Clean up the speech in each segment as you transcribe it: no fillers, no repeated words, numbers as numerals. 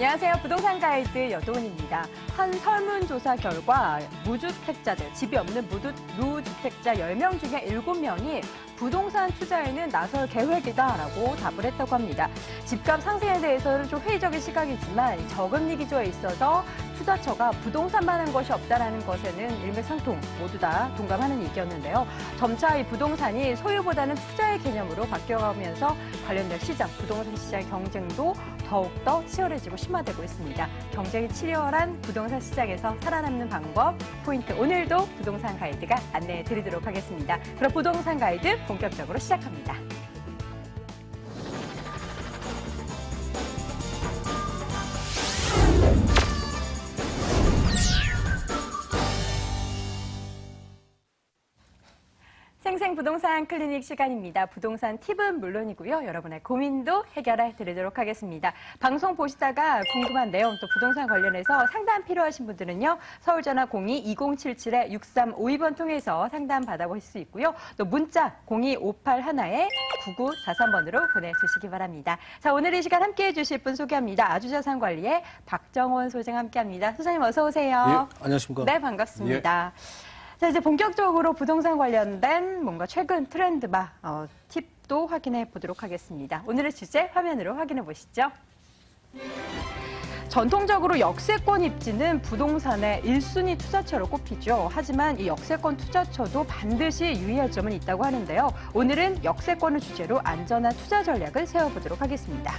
안녕하세요. 부동산 가이드 여도은입니다. 한 설문조사 결과 무주택자들, 집이 없는 무주택자 10명 중에 7명이 부동산 투자에는 나설 계획이다라고 답을 했다고 합니다. 집값 상승에 대해서는 좀 회의적인 시각이지만 저금리 기조에 있어서 투자처가 부동산만 한 것이 없다라는 것에는 일맥상통 모두 다 동감하는 얘기였는데요. 점차 이 부동산이 소유보다는 투자의 개념으로 바뀌어가면서 관련된 시장, 부동산 시장의 경쟁도 더욱더 치열해지고 심화되고 있습니다. 경쟁이 치열한 부동산 시장에서 살아남는 방법, 포인트 오늘도 부동산 가이드가 안내해 드리도록 하겠습니다. 그럼 부동산 가이드 본격적으로 시작합니다. 생생부동산 클리닉 시간입니다. 부동산 팁은 물론이고요. 여러분의 고민도 해결해 드리도록 하겠습니다. 방송 보시다가 궁금한 내용 또 부동산 관련해서 상담 필요하신 분들은요. 서울전화 02-2077-6352번 통해서 상담 받아보실 수 있고요. 또 문자 02581-9943번으로 보내주시기 바랍니다. 자, 오늘 이 시간 함께해 주실 분 소개합니다. 아주자산관리의 박정원 소장 함께합니다. 소장님 어서 오세요. 예, 안녕하십니까. 네, 반갑습니다. 자, 이제 본격적으로 부동산 관련된 뭔가 최근 트렌드바 팁도 확인해 보도록 하겠습니다. 오늘의 주제 화면으로 확인해 보시죠. 전통적으로 역세권 입지는 부동산의 1순위 투자처로 꼽히죠. 하지만 이 역세권 투자처도 반드시 유의할 점은 있다고 하는데요. 오늘은 역세권을 주제로 안전한 투자 전략을 세워보도록 하겠습니다.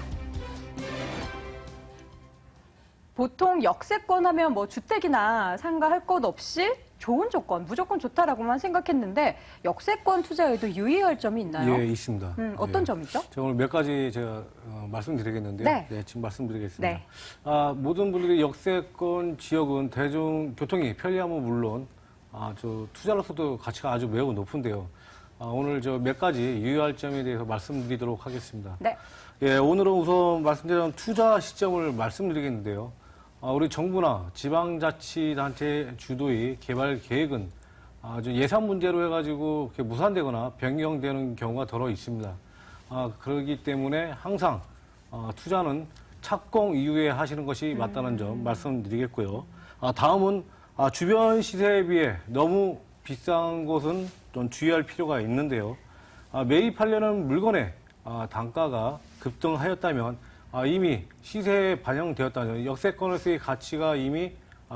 보통 역세권 하면 뭐 주택이나 상가 할 것 없이 좋은 조건, 무조건 좋다라고만 생각했는데 역세권 투자에도 유의할 점이 있나요? 예, 있습니다. 어떤 예. 점이죠? 제가 오늘 몇 가지 제가 말씀드리겠는데요. 네. 네, 지금 말씀드리겠습니다. 네. 모든 분들이 역세권 지역은 대중교통이 편리함은 물론 투자로서도 가치가 아주 매우 높은데요. 오늘 몇 가지 유의할 점에 대해서 말씀드리도록 하겠습니다. 네. 예, 오늘은 우선 말씀드린 투자 시점을 말씀드리겠는데요. 우리 정부나 지방자치단체 주도의 개발 계획은 예산 문제로 해가지고 무산되거나 변경되는 경우가 더러 있습니다. 그렇기 때문에 항상 투자는 착공 이후에 하시는 것이 맞다는 점 말씀드리겠고요. 다음은 주변 시세에 비해 너무 비싼 곳은 좀 주의할 필요가 있는데요. 매입하려는 물건의 단가가 급등하였다면 이미 시세에 반영되었다는 역세권에서의 가치가 이미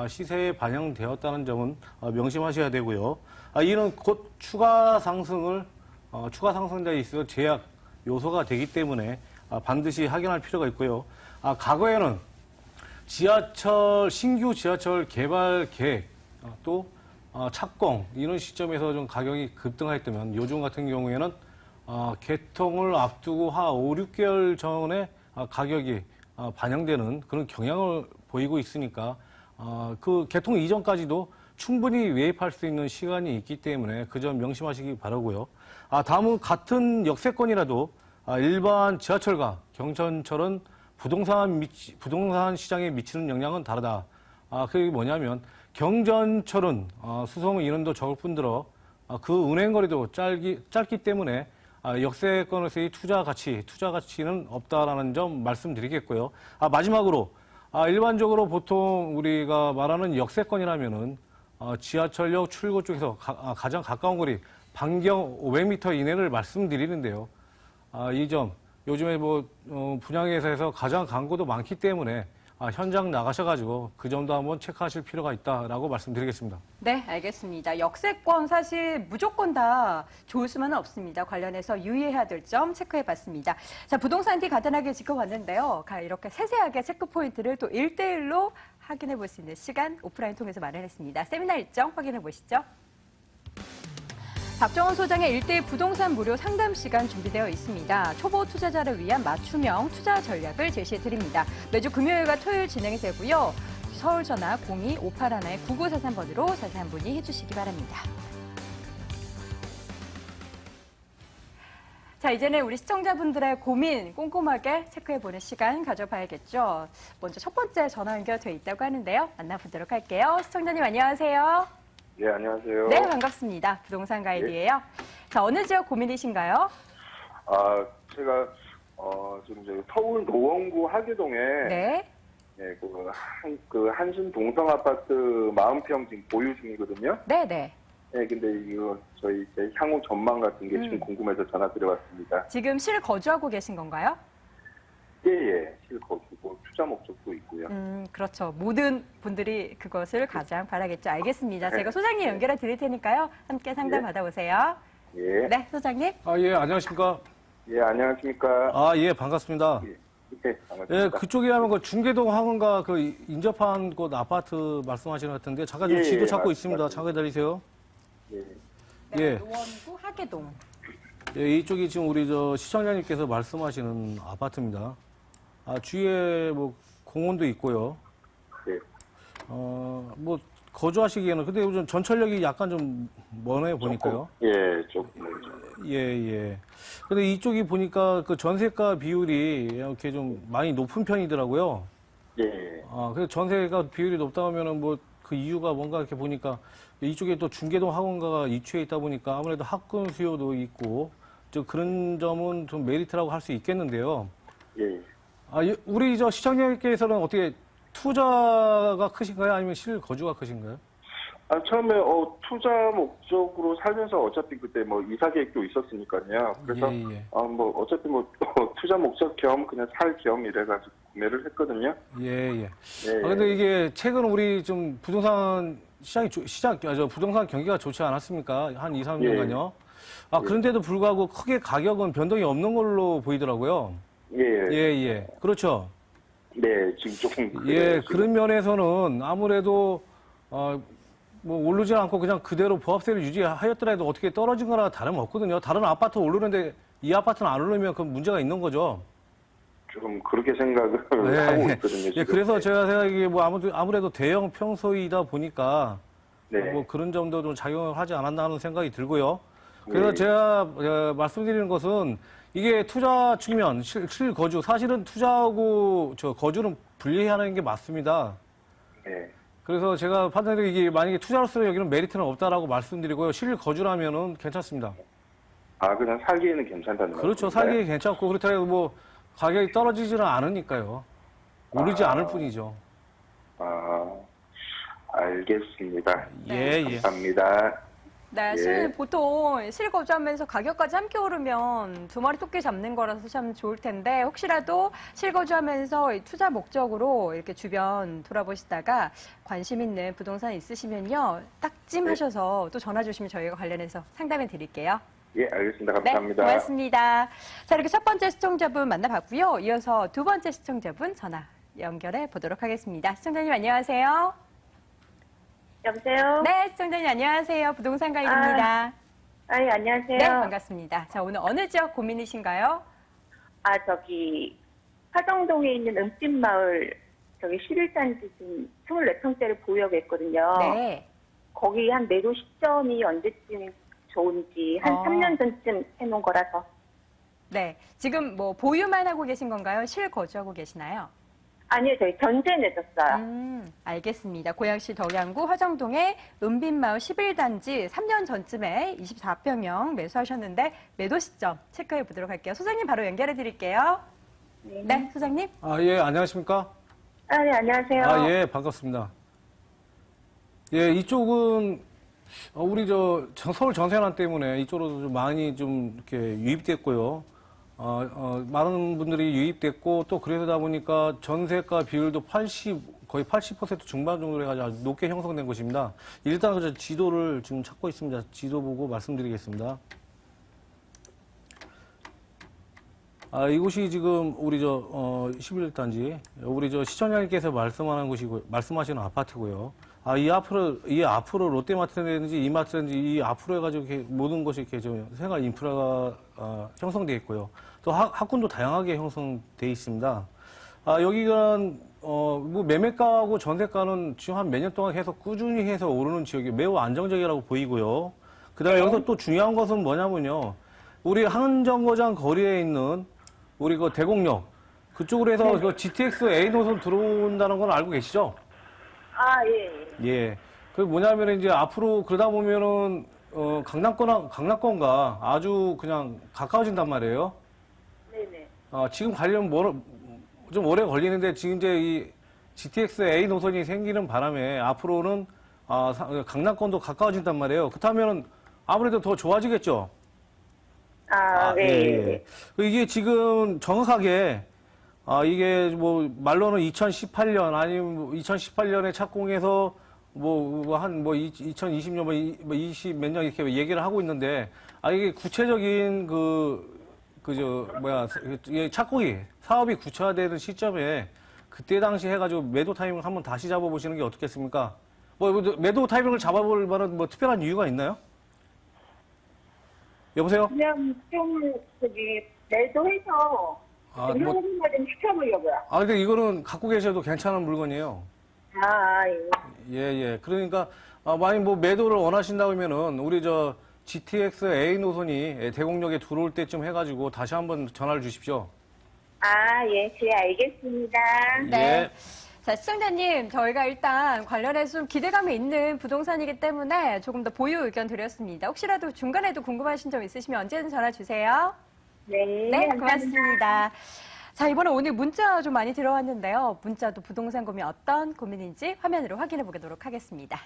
시세에 반영되었다는 점은 명심하셔야 되고요. 이는 곧 추가 상승자에 있어 제약 요소가 되기 때문에 반드시 확인할 필요가 있고요. 과거에는 신규 지하철 개발 계획 또 착공 이런 시점에서 좀 가격이 급등하였다면 요즘 같은 경우에는 개통을 앞두고 한 5, 6개월 전에 가격이 반영되는 그런 경향을 보이고 있으니까 그 개통 이전까지도 충분히 매입할 수 있는 시간이 있기 때문에 그 점 명심하시기 바라고요. 다음은 같은 역세권이라도 일반 지하철과 경전철은 부동산 시장에 미치는 영향은 다르다. 그게 뭐냐면 경전철은 수송 인원도 적을 뿐더러 그 운행거리도 짧기 때문에 역세권에서의 투자 가치는 없다라는 점 말씀드리겠고요. 마지막으로 일반적으로 보통 우리가 말하는 역세권이라면은 지하철역 출구 쪽에서 가장 가까운 거리 반경 500m 이내를 말씀드리는데요. 이 점 요즘에 분양회사에서 가장 광고도 많기 때문에 현장 나가셔가지고 그 점도 한번 체크하실 필요가 있다라고 말씀드리겠습니다. 네, 알겠습니다. 역세권 사실 무조건 다 좋을 수만은 없습니다. 관련해서 유의해야 될 점 체크해봤습니다. 자, 부동산 팁 간단하게 짚어봤는데요. 이렇게 세세하게 체크 포인트를 또 1대1로 확인해 볼 수 있는 시간 오프라인 통해서 마련했습니다. 세미나 일정 확인해 보시죠. 박정원 소장의 1대1 부동산 무료 상담 시간 준비되어 있습니다. 초보 투자자를 위한 맞춤형 투자 전략을 제시해 드립니다. 매주 금요일과 토요일 진행이 되고요. 서울 전화 02-581-9943번으로 자세한 문의해 주시기 바랍니다. 자, 이제는 우리 시청자분들의 고민 꼼꼼하게 체크해보는 시간 가져봐야겠죠. 먼저 첫 번째 전화 연결돼 있다고 하는데요. 만나보도록 할게요. 시청자님 안녕하세요. 예, 안녕하세요. 네, 반갑습니다. 부동산 가이드예요. 자, 어느 지역 고민이신가요? 제가 지금 서울 노원구 하계동에 네. 네, 그 한신 동성 아파트 40평 지금 보유 중이거든요. 네네. 네, 근데 이거 저희 이제 향후 전망 같은 게 좀 궁금해서 전화 드려봤습니다. 지금 실거주하고 계신 건가요? 예, 실거주고 투자 목적도 있고요. 그렇죠. 모든 분들이 그것을 가장 바라겠죠. 알겠습니다. 제가 소장님 연결해 드릴 테니까요. 함께 상담 받아보세요. 예. 네, 소장님. 예, 안녕하십니까? 예, 안녕하십니까? 예, 반갑습니다. 예, 반갑습니다. 예, 그쪽에 하면 그 중계동 학원가 그 인접한 곳 아파트 말씀하시는 것 같은데 잠깐 좀 예, 지도 찾고 맞습니다. 있습니다. 잠깐 기다리세요. 예. 네, 예. 노원구 하계동. 예, 이쪽이 지금 우리 시청자님께서 말씀하시는 아파트입니다. 주위에 뭐 공원도 있고요. 예. 뭐 거주하시기에는 근데 요즘 전철역이 약간 좀 머네 보니까요. 예, 조금 멀죠. 예. 근데 이쪽이 보니까 그 전세가 비율이 이렇게 좀 많이 높은 편이더라고요. 예. 그래서 전세가 비율이 높다 하면은 뭐 그 이유가 뭔가 이렇게 보니까 이쪽에 또 중계동 학원가가 이취해 있다 보니까 아무래도 학군 수요도 있고 그런 점은 좀 메리트라고 할 수 있겠는데요. 예. 우리 시청자님께서는 어떻게 투자가 크신가요? 아니면 실거주가 크신가요? 처음에 투자 목적으로 살면서 어차피 그때 뭐 이사 계획도 있었으니까요. 그래서 예. 뭐 어차피 뭐 투자 목적 겸 그냥 살 겸 이래가지고 구매를 했거든요. 예. 예. 근데 이게 최근 우리 좀 부동산 부동산 경기가 좋지 않았습니까? 한 2, 3년간요. 그런데도 불구하고 크게 가격은 변동이 없는 걸로 보이더라고요. 예. 그렇죠. 네, 지금 조금 예, 그런 면에서는 아무래도 뭐 오르지 않고 그냥 그대로 보합세를 유지하였더라도 어떻게 떨어진 거나 다름없거든요. 다른 아파트 오르는데 이 아파트는 안 오르면 그 문제가 있는 거죠. 좀 그렇게 생각을 하고 있거든요. 지금. 예, 그래서 제가 생각하기에 뭐 아무래도 대형 평소이다 보니까 네. 뭐 그런 점도 좀 작용을 하지 않았나 하는 생각이 들고요. 그래서 제가 말씀드리는 것은 이게 투자 측면, 실거주, 사실은 투자하고 거주는 분리하는 게 맞습니다. 네. 그래서 제가 판단하기에 이게 만약에 투자로서 여기는 메리트는 없다라고 말씀드리고요. 실거주라면은 괜찮습니다. 그냥 살기에는 괜찮다는 그렇죠. 말씀인가요? 살기 괜찮고 그렇다고 뭐 가격이 떨어지지는 않으니까요. 오르지 않을 뿐이죠. 알겠습니다. 예. 감사합니다. 네, 예. 보통 실거주하면서 가격까지 함께 오르면 두 마리 토끼 잡는 거라서 참 좋을 텐데 혹시라도 실거주하면서 이 투자 목적으로 이렇게 주변 돌아보시다가 관심 있는 부동산 있으시면요. 딱찜하셔서 또 전화 주시면 저희가 관련해서 상담해 드릴게요. 예, 알겠습니다. 네, 감사합니다. 고맙습니다. 자, 이렇게 첫 번째 시청자분 만나봤고요. 이어서 두 번째 시청자분 전화 연결해 보도록 하겠습니다. 시청자님 안녕하세요. 여보세요? 네, 시청자님 안녕하세요. 부동산 가입입니다. 예, 안녕하세요. 네, 반갑습니다. 자, 오늘 어느 지역 고민이신가요? 저기, 화정동에 있는 은빛마을, 저기 11단지 지금 24평대를 보유하고 있거든요. 네. 거기 한 매도 시점이 언제쯤 좋은지, 한 3년 전쯤 해놓은 거라서. 네. 지금 뭐 보유만 하고 계신 건가요? 실거주하고 계시나요? 아니요, 저희 전세 내줬어요. 알겠습니다. 고양시 덕양구 화정동의 은빛마을 11단지 3년 전쯤에 24평형 매수하셨는데 매도 시점 체크해 보도록 할게요. 소장님 바로 연결해 드릴게요. 네, 소장님. 예, 안녕하십니까? 네, 안녕하세요. 예, 반갑습니다. 예, 이쪽은 우리 서울 전세난 때문에 이쪽으로 좀 많이 좀 이렇게 유입됐고요. 많은 분들이 유입됐고 또 그러다 보니까 전세가 비율도 거의 80% 중반 정도로 해가지고 아주 높게 형성된 곳입니다. 일단 지도를 지금 찾고 있습니다. 지도 보고 말씀드리겠습니다. 이곳이 지금 우리 11단지, 우리 시청자님께서 말씀하시는 아파트고요. 이 앞으로 롯데마트라든지 이마트라든지 이 앞으로 해가지고 이렇게 모든 것이 이렇게 생활 인프라가 형성되어 있고요. 또 학군도 다양하게 형성되어 있습니다. 여기가 뭐 매매가하고 전세가는 지금 한 몇 년 동안 계속 꾸준히 해서 오르는 지역이 매우 안정적이라고 보이고요. 그다음에 여기서 또 중요한 것은 뭐냐면요. 우리 한정거장 거리에 있는 우리 그 대곡역 그쪽으로 해서 그 GTX A 노선 들어온다는 건 알고 계시죠? 예. 예. 그 뭐냐면 이제 앞으로 그러다 보면은 강남권과 아주 그냥 가까워진단 말이에요. 네네. 지금 가려면 좀 오래 걸리는데 지금 이제 GTX A 노선이 생기는 바람에 앞으로는 강남권도 가까워진단 말이에요. 그렇다면 아무래도 더 좋아지겠죠. 네. 이게 지금 정확하게 이게 뭐 말로는 2018년 아니면 2018년에 착공해서 2020년 20 몇 년 이렇게 얘기를 하고 있는데 이게 구체적인 착공이 사업이 구체화되는 시점에 그때 당시 해가지고 매도 타이밍을 한번 다시 잡아보시는 게 어떻겠습니까? 매도 타이밍을 잡아볼 만한 특별한 이유가 있나요? 여보세요? 그냥 좀 매도해서 운영을 좀 시켜보려고요. 근데 이거는 갖고 계셔도 괜찮은 물건이에요. 예. 그러니까, 만약 매도를 원하신다고 하면은, 우리 GTX A 노선이 대공역에 들어올 때쯤 해가지고 다시 한번 전화를 주십시오. 예, 알겠습니다. 네. 자, 시청자님, 저희가 일단 관련해서 좀 기대감이 있는 부동산이기 때문에 조금 더 보유 의견 드렸습니다. 혹시라도 중간에도 궁금하신 점 있으시면 언제든 전화 주세요. 네, 네, 감사합니다. 고맙습니다. 자, 이번에 오늘 문자 좀 많이 들어왔는데요. 문자도 부동산 고민 어떤 고민인지 화면으로 확인해 보도록 하겠습니다.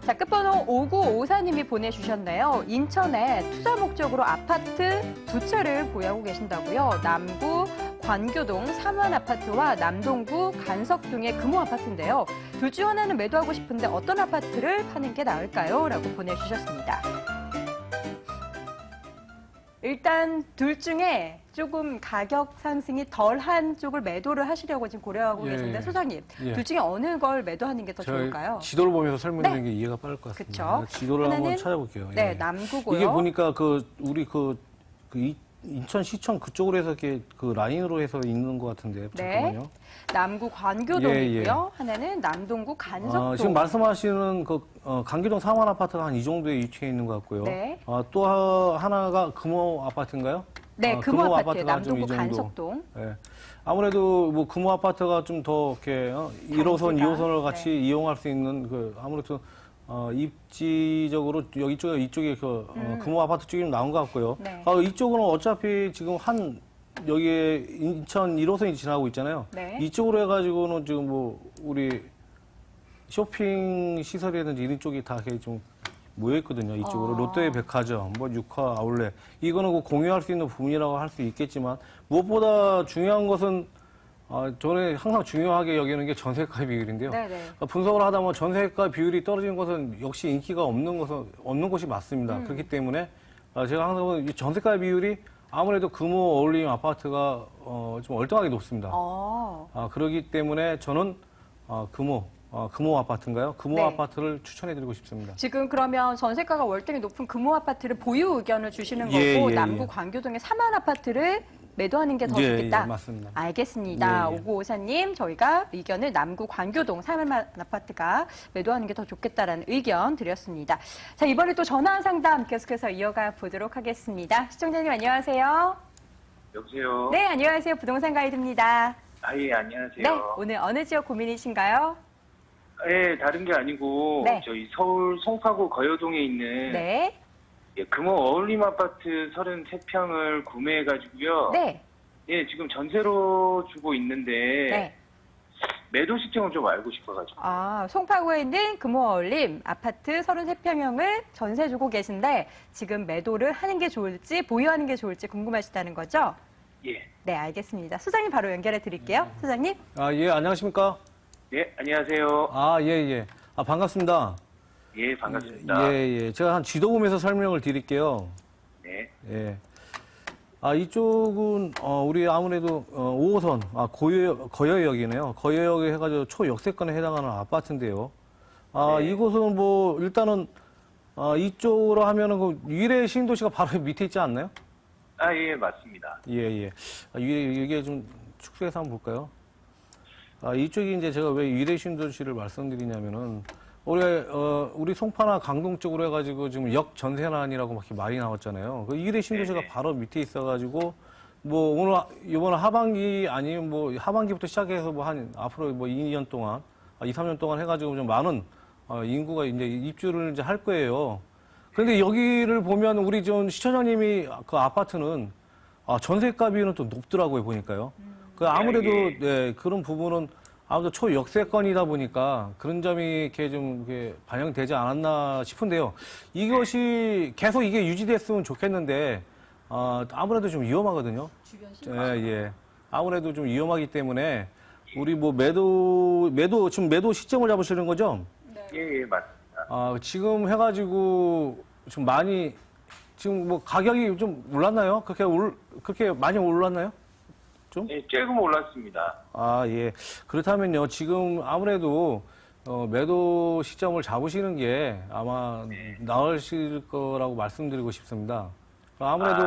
자, 끝번호 5954님이 보내주셨네요. 인천에 투자 목적으로 아파트 2채를 보유하고 계신다고요. 남구 관교동 삼원 아파트와 남동구 간석동의 금호 아파트인데요. 둘 중 하나는 매도하고 싶은데 어떤 아파트를 파는 게 나을까요? 라고 보내주셨습니다. 일단 둘 중에 조금 가격 상승이 덜한 쪽을 매도를 하시려고 지금 고려하고 계신데 소장님, 둘 중에 어느 걸 매도하는 게 더 좋을까요? 지도를 보면서 설명드리는 게 이해가 빠를 것 같습니다. 그쵸. 지도를 한번 찾아볼게요. 네, 남구고요. 이게 보니까 우리 인천시청 그쪽으로 해서 이렇게 라인으로 해서 있는 것 같은데. 잠깐만요. 남구 관교동이고요. 하나는 남동구 간석동. 지금 말씀하시는 강기동 상원 아파트가 한 이 정도에 위치해 있는 것 같고요. 네. 또 하나가 금호 아파트인가요? 네, 금호 아파트, 아파트가 남동구 좀 이 정도. 간석동. 네. 아무래도 금호 아파트가 좀 더 이렇게 1호선, 2호선을 같이 이용할 수 있는 아무래도 입지적으로 이쪽에 금호 아파트 쪽이 좀 나온 것 같고요. 네. 이쪽은 어차피 지금 여기에 인천 1호선이 지나고 있잖아요. 네. 이쪽으로 해가지고는 지금 우리 쇼핑 시설이라든지 이런 쪽이 다 좀 모여있거든요. 이쪽으로. 롯데 백화점, 육화 아울렛. 이거는 공유할 수 있는 부분이라고 할 수 있겠지만 무엇보다 중요한 것은 저는 항상 중요하게 여기는 게 전세가 비율인데요. 분석을 하다 보면 전세가 비율이 떨어지는 것은 역시 인기가 없는 곳이 맞습니다. 그렇기 때문에 제가 항상 이 전세가 비율이 아무래도 금호 어울림 아파트가 좀 얼등하게 높습니다. 그렇기 때문에 저는 금호 아파트인가요? 금호 아파트를 추천해드리고 싶습니다. 지금 그러면 전세가가 월등히 높은 금호 아파트를 보유 의견을 주시는 거고 남구 관교동의 삼원 아파트를 매도하는 게 더 좋겠다. 맞습니다. 알겠습니다. 5954님, 저희가 의견을 남구 관교동 삼원 아파트가 매도하는 게 더 좋겠다라는 의견 드렸습니다. 자, 이번에 또 전화 상담 계속해서 이어가 보도록 하겠습니다. 시청자님 안녕하세요. 여보세요? 네, 안녕하세요. 부동산 가이드입니다. 예, 안녕하세요. 네, 오늘 어느 지역 고민이신가요? 예, 다른 게 아니고, 저희 서울 송파구 거여동에 있는 금호 어울림 아파트 33평을 구매해가지고요. 예, 지금 전세로 주고 있는데, 매도 시점을 좀 알고 싶어가지고. 송파구에 있는 금호 어울림 아파트 33평형을 전세 주고 계신데, 지금 매도를 하는 게 좋을지, 보유하는 게 좋을지 궁금하시다는 거죠? 예. 네, 알겠습니다. 소장님 바로 연결해 드릴게요. 소장님. 예, 안녕하십니까? 예, 안녕하세요. 예. 반갑습니다. 예, 반갑습니다. 예. 제가 한 지도 보면서 설명을 드릴게요. 네. 예. 이쪽은, 우리 아무래도, 5호선, 거여역이네요. 거여역에 해가지고 초역세권에 해당하는 아파트인데요. 이곳은 일단은, 이쪽으로 하면은 위례 신도시가 바로 밑에 있지 않나요? 예, 맞습니다. 예. 이게 좀 축소해서 한번 볼까요? 이쪽이 이제 제가 왜 위례 신도시를 말씀드리냐면은, 우리 송파나 강동 쪽으로 해가지고 지금 역 전세난이라고 막 이렇게 말이 나왔잖아요. 위례 신도시가 바로 밑에 있어가지고, 오늘, 이번 하반기 아니면 하반기부터 시작해서 앞으로 2년 동안, 2, 3년 동안 해가지고 좀 많은, 인구가 이제 입주를 이제 할 거예요. 그런데 여기를 보면 우리 좀 시청자님이 그 아파트는, 전세가 비율은 또 높더라고요, 보니까요. 아무래도, 그런 부분은 아무튼 초역세권이다 보니까 그런 점이 이렇게 좀 이렇게 반영되지 않았나 싶은데요. 이것이 계속 이게 유지됐으면 좋겠는데, 아무래도 좀 위험하거든요. 예. 아무래도 좀 위험하기 때문에, 우리 뭐 지금 매도 시점을 잡으시는 거죠? 예, 맞습니다. 지금 해가지고 좀 많이, 지금 뭐 가격이 좀 올랐나요? 그렇게 많이 올랐나요? 좀? 예, 조금 올랐습니다. 예. 그렇다면요, 지금 아무래도, 매도 시점을 잡으시는 게 아마 나으실 거라고 말씀드리고 싶습니다. 아무래도,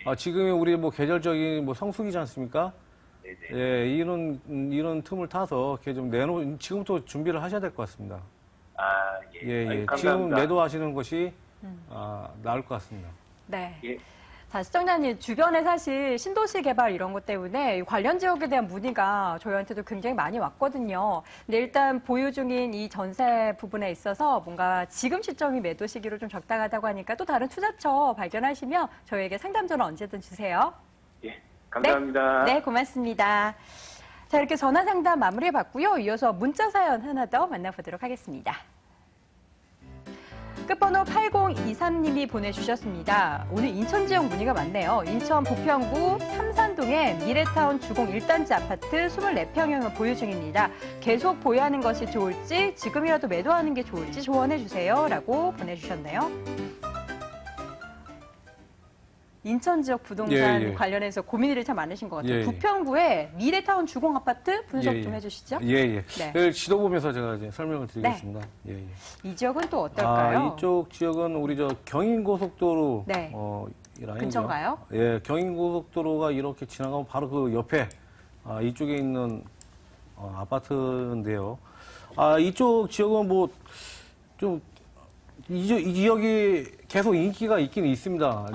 예. 지금 우리 뭐 계절적인 뭐 성수기지 않습니까? 네네. 예, 이런 틈을 타서 이렇게 좀 지금부터 준비를 하셔야 될 것 같습니다. 예. 예. 감사합니다. 지금 매도하시는 것이, 나을 것 같습니다. 네. 예. 자, 시청자님, 주변에 사실 신도시 개발 이런 것 때문에 관련 지역에 대한 문의가 저희한테도 굉장히 많이 왔거든요. 근데 일단 보유 중인 이 전세 부분에 있어서 뭔가 지금 시점이 매도 시기로 좀 적당하다고 하니까 또 다른 투자처 발견하시면 저희에게 상담 전화 언제든 주세요. 예. 감사합니다. 네, 고맙습니다. 자, 이렇게 전화 상담 마무리해 봤고요. 이어서 문자 사연 하나 더 만나보도록 하겠습니다. 끝번호 8023님이 보내주셨습니다. 오늘 인천 지역 문의가 많네요. 인천 부평구 삼산동의 미래타운 주공 1단지 아파트 24평형을 보유 중입니다. 계속 보유하는 것이 좋을지 지금이라도 매도하는 게 좋을지 조언해 주세요. 라고 보내주셨네요. 인천 지역 부동산 관련해서 고민이 참 많으신 것 같아요. 부평구의 미래타운 주공 아파트 분석 좀 해주시죠. 네. 지도 보면서 제가 이제 설명을 드리겠습니다. 이 지역은 또 어떨까요? 이쪽 지역은 우리 경인고속도로 이 라인이죠. 근처인가요? 예, 경인고속도로가 이렇게 지나가면 바로 그 옆에 이쪽에 있는 아파트인데요. 이쪽 지역은 뭐 좀 이 지역이 계속 인기가 있긴 있습니다.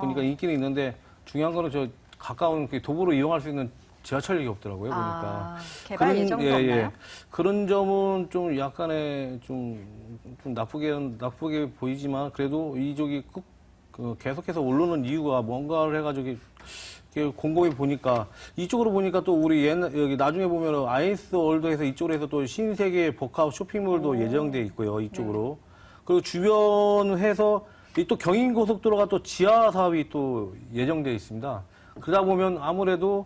보니까 인기는 있는데 중요한 거는 가까운 도보로 이용할 수 있는 지하철역이 없더라고요. 보니까. 개발 예정도 없나요? 그런 점은 좀 약간의 좀 나쁘게 보이지만 그래도 이쪽이 계속해서 오르는 이유가 뭔가를 해가지고 이렇게 곰곰이 보니까 이쪽으로 보니까 또 우리 여기 나중에 보면 아이스 월드에서 이쪽으로 해서 또 신세계 복합 쇼핑몰도 예정돼 있고요. 이쪽으로. 그리고 주변에서 또 경인고속도로가 또 지하 사업이 또 예정돼 있습니다. 그러다 보면 아무래도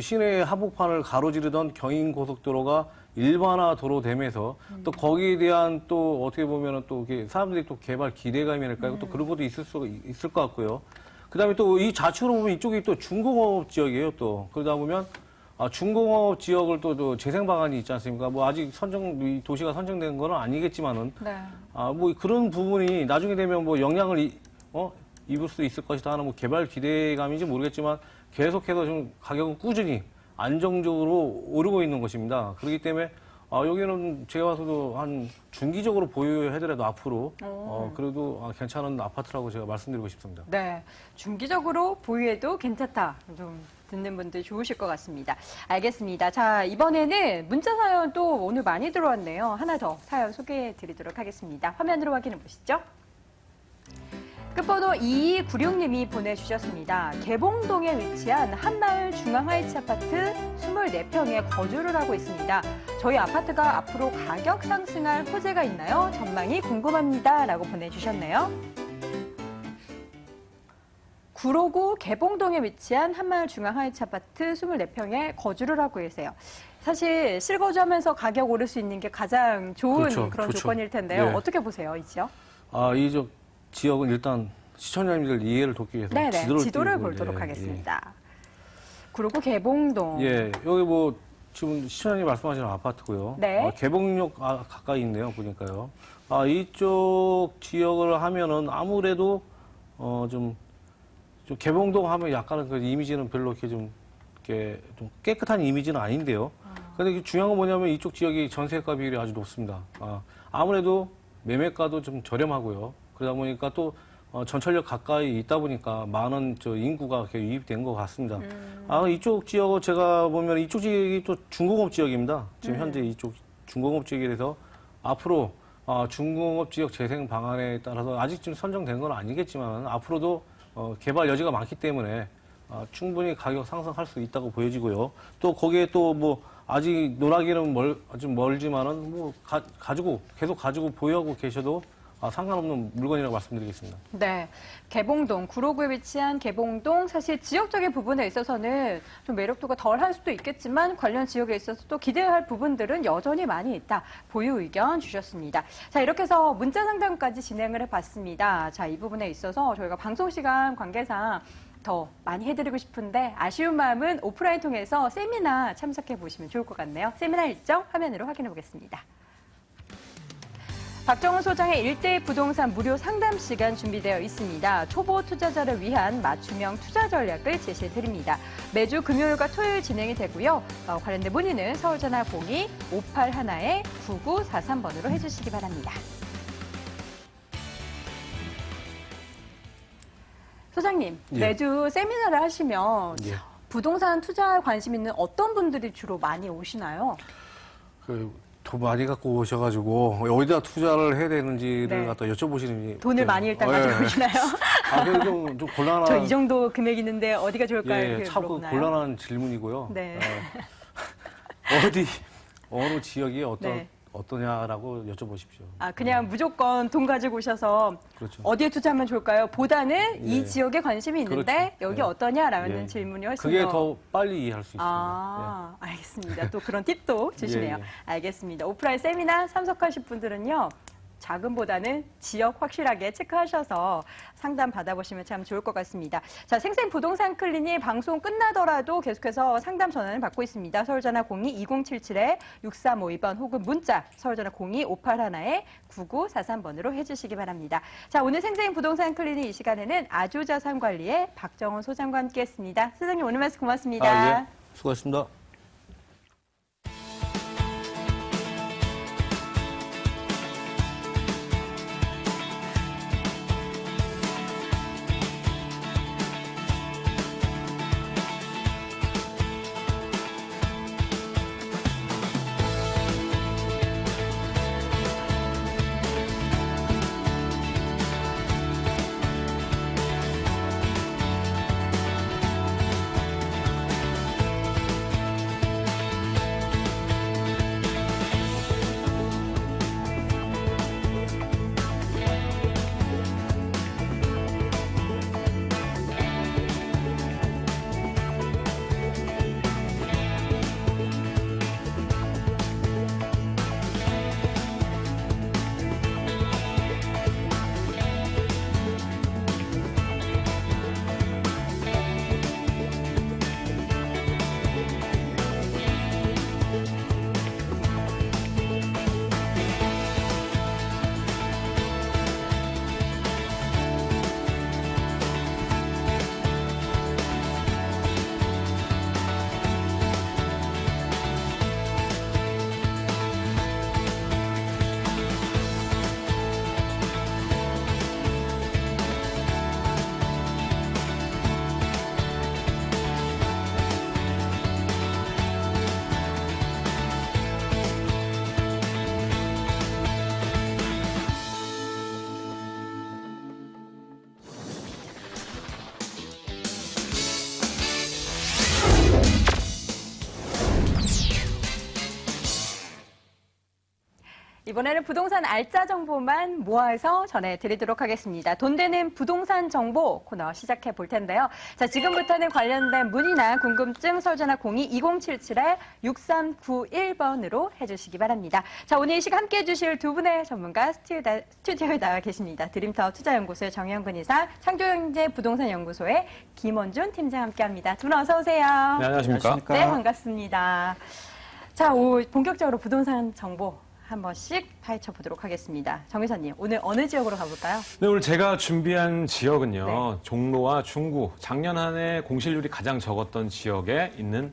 시내 한복판을 가로지르던 경인고속도로가 일반화 도로 되면서 또 거기에 대한 또 어떻게 보면은 또 사람들이 또 개발 기대감이랄까요? 또 그런 것도 있을 것 같고요. 그 다음에 또 이 좌측으로 보면 이쪽이 또 중공업 지역이에요, 또. 그러다 보면 중공업 지역을 또 재생 방안이 있지 않습니까? 뭐 아직 이 도시가 선정된 건 아니겠지만은. 뭐 그런 부분이 나중에 되면 뭐 영향을 입을 수 있을 것이다 하는 뭐 개발 기대감인지 모르겠지만 계속해서 좀 가격은 꾸준히 안정적으로 오르고 있는 것입니다. 그렇기 때문에 여기는 제가 봐서도 한 중기적으로 보유해더라도 앞으로 그래도 괜찮은 아파트라고 제가 말씀드리고 싶습니다. 네, 중기적으로 보유해도 괜찮다. 좀 듣는 분들 좋으실 것 같습니다. 알겠습니다. 자, 이번에는 문자 사연 또 오늘 많이 들어왔네요. 하나 더 사연 소개해 드리도록 하겠습니다. 화면으로 확인해 보시죠. 끝번호 2296님이 보내주셨습니다. 개봉동에 위치한 한마을 중앙하이츠 아파트 24평에 거주를 하고 있습니다. 저희 아파트가 앞으로 가격 상승할 호재가 있나요? 전망이 궁금합니다. 라고 보내주셨네요. 구로구 개봉동에 위치한 한마을 중앙하이츠 아파트 24평에 거주를 하고 계세요. 사실 실거주하면서 가격 오를 수 있는 게 가장 좋은 그런 조건일 텐데요. 어떻게 보세요, 이 지역? 이 지역은 일단 시청자님들 이해를 돕기 위해서 지도를 보도록 하겠습니다. 구로구 개봉동. 여기 뭐 지금 시청자님 말씀하시는 아파트고요. 개봉역 가까이 있네요, 보니까요. 이쪽 지역을 하면은 아무래도 좀 개봉동 하면 약간은 그 이미지는 별로 이렇게 좀 깨끗한 이미지는 아닌데요. 근데 중요한 건 뭐냐면 이쪽 지역이 전세가 비율이 아주 높습니다. 아무래도 매매가도 좀 저렴하고요. 그러다 보니까 또 전철역 가까이 있다 보니까 많은 인구가 이렇게 유입된 것 같습니다. 이쪽 지역은 제가 보면 이쪽 지역이 또 중공업 지역입니다. 지금 현재 이쪽 중공업 지역이라서 앞으로 중공업 지역 재생 방안에 따라서 아직 좀 선정된 건 아니겠지만 앞으로도 개발 여지가 많기 때문에 충분히 가격 상승할 수 있다고 보여지고요. 또 거기에 또 뭐 아직 논하기는 좀 멀지만은 뭐 계속 가지고 보유하고 계셔도 상관없는 물건이라고 말씀드리겠습니다. 네. 개봉동, 구로구에 위치한 개봉동, 사실 지역적인 부분에 있어서는 좀 매력도가 덜할 수도 있겠지만 관련 지역에 있어서 또 기대할 부분들은 여전히 많이 있다. 보유 의견 주셨습니다. 자, 이렇게 해서 문자 상담까지 진행을 해봤습니다. 자, 이 부분에 있어서 저희가 방송 시간 관계상 더 많이 해드리고 싶은데 아쉬운 마음은 오프라인 통해서 세미나 참석해 보시면 좋을 것 같네요. 세미나 일정 화면으로 확인해 보겠습니다. 박정훈 소장의 1대1 부동산 무료 상담 시간 준비되어 있습니다. 초보 투자자를 위한 맞춤형 투자 전략을 제시해 드립니다. 매주 금요일과 토요일 진행이 되고요. 관련된 문의는 서울전화 02-581-9943번으로 해주시기 바랍니다. 소장님, 예. 매주 세미나를 하시면 예. 부동산 투자에 관심 있는 어떤 분들이 주로 많이 오시나요? 돈 많이 갖고 오셔가지고 어디다 투자를 해야 되는지를 네. 갖다 여쭤보시는 돈을 많이 일단 가지고 오시나요? 그래도 좀 곤란한. 저 이 정도 금액 있는데 어디가 좋을까요? 예, 이렇게 참 물어보나요? 곤란한 질문이고요. 네. 어느 지역이 네. 어떠냐라고 여쭤보십시오. 그냥 무조건 돈 가지고 오셔서 그렇죠. 어디에 투자하면 좋을까요? 보다는 이 예. 지역에 관심이 있는데 그렇죠. 여기 예. 어떠냐라는 예. 질문이 훨씬 그게 더 빨리 이해할 수 있습니다. 알겠습니다. 또 그런 팁도 주시네요. 예, 예. 알겠습니다. 오프라인 세미나 참석하실 분들은요. 자금보다는 지역 확실하게 체크하셔서 상담 받아보시면 참 좋을 것 같습니다. 자, 생생 부동산 클리닉 방송 끝나더라도 계속해서 상담 전화를 받고 있습니다. 서울전화 02-2077-6352번 혹은 문자 서울전화 02-581-9943번으로 해주시기 바랍니다. 자, 오늘 생생 부동산 클리닉 이 시간에는 아주자산관리의 박정훈 소장과 함께했습니다. 소장님 오늘 말씀 고맙습니다. 예. 수고하셨습니다. 이번에는 부동산 알짜 정보만 모아서 전해드리도록 하겠습니다. 돈 되는 부동산 정보 코너 시작해 볼 텐데요. 자, 지금부터는 관련된 문의나 궁금증 서울전화 02-2077-6391번으로 해주시기 바랍니다. 자, 오늘 이 시간 함께해 주실 두 분의 전문가 스튜디오에 나와 계십니다. 드림타워 투자연구소의 정영근 이사, 창조경제 부동산연구소의 김원준 팀장 함께합니다. 두 분 어서 오세요. 네, 안녕하십니까? 네, 반갑습니다. 자, 본격적으로 부동산 정보 한 번씩 파헤쳐 보도록 하겠습니다. 정 이사님, 오늘 어느 지역으로 가볼까요? 네, 오늘 제가 준비한 지역은요. 네. 종로와 중구, 작년 한 해 공실률이 가장 적었던 지역에 있는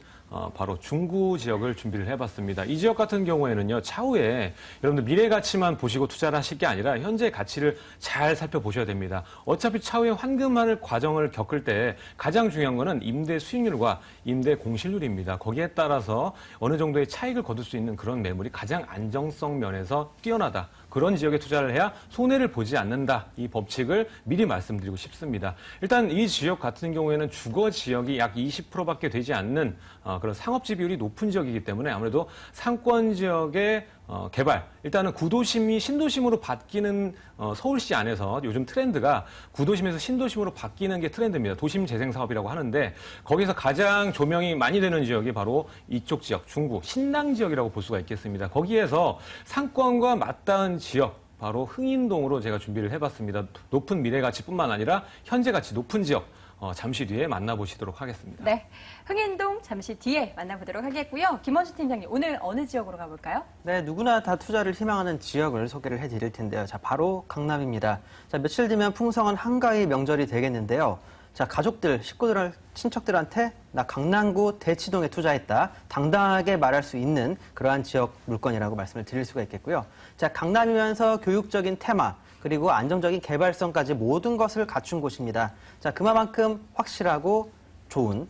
바로 중구 지역을 준비를 해봤습니다. 이 지역 같은 경우에는요, 차후에 여러분들 미래 가치만 보시고 투자를 하실 게 아니라 현재 가치를 잘 살펴보셔야 됩니다. 어차피 차후에 환급하는 과정을 겪을 때 가장 중요한 거는 임대 수익률과 임대 공실률입니다. 거기에 따라서 어느 정도의 차익을 거둘 수 있는 그런 매물이 가장 안정성 면에서 뛰어나다. 그런 지역에 투자를 해야 손해를 보지 않는다. 이 법칙을 미리 말씀드리고 싶습니다. 일단 이 지역 같은 경우에는 주거 지역이 약 20%밖에 되지 않는 그런 상업지 비율이 높은 지역이기 때문에 아무래도 상권 지역의 개발, 일단은 구도심이 신도심으로 바뀌는 서울시 안에서 요즘 트렌드가 구도심에서 신도심으로 바뀌는 게 트렌드입니다. 도심 재생 사업이라고 하는데 거기서 가장 조명이 많이 되는 지역이 바로 이쪽 지역, 중구, 신당 지역이라고 볼 수가 있겠습니다. 거기에서 상권과 맞닿은 지역, 바로 흥인동으로 제가 준비를 해봤습니다. 높은 미래 가치뿐만 아니라 현재 가치 높은 지역, 잠시 뒤에 만나보시도록 하겠습니다. 네, 흥인동 잠시 뒤에 만나보도록 하겠고요. 김원수 팀장님, 오늘 어느 지역으로 가볼까요? 네, 누구나 다 투자를 희망하는 지역을 소개를 해드릴 텐데요. 자, 바로 강남입니다. 자, 며칠 뒤면 풍성한 한가위 명절이 되겠는데요. 자, 가족들, 식구들, 친척들한테 나 강남구 대치동에 투자했다. 당당하게 말할 수 있는 그러한 지역 물건이라고 말씀을 드릴 수가 있겠고요. 자, 강남이면서 교육적인 테마, 그리고 안정적인 개발성까지 모든 것을 갖춘 곳입니다. 자, 그만큼 확실하고 좋은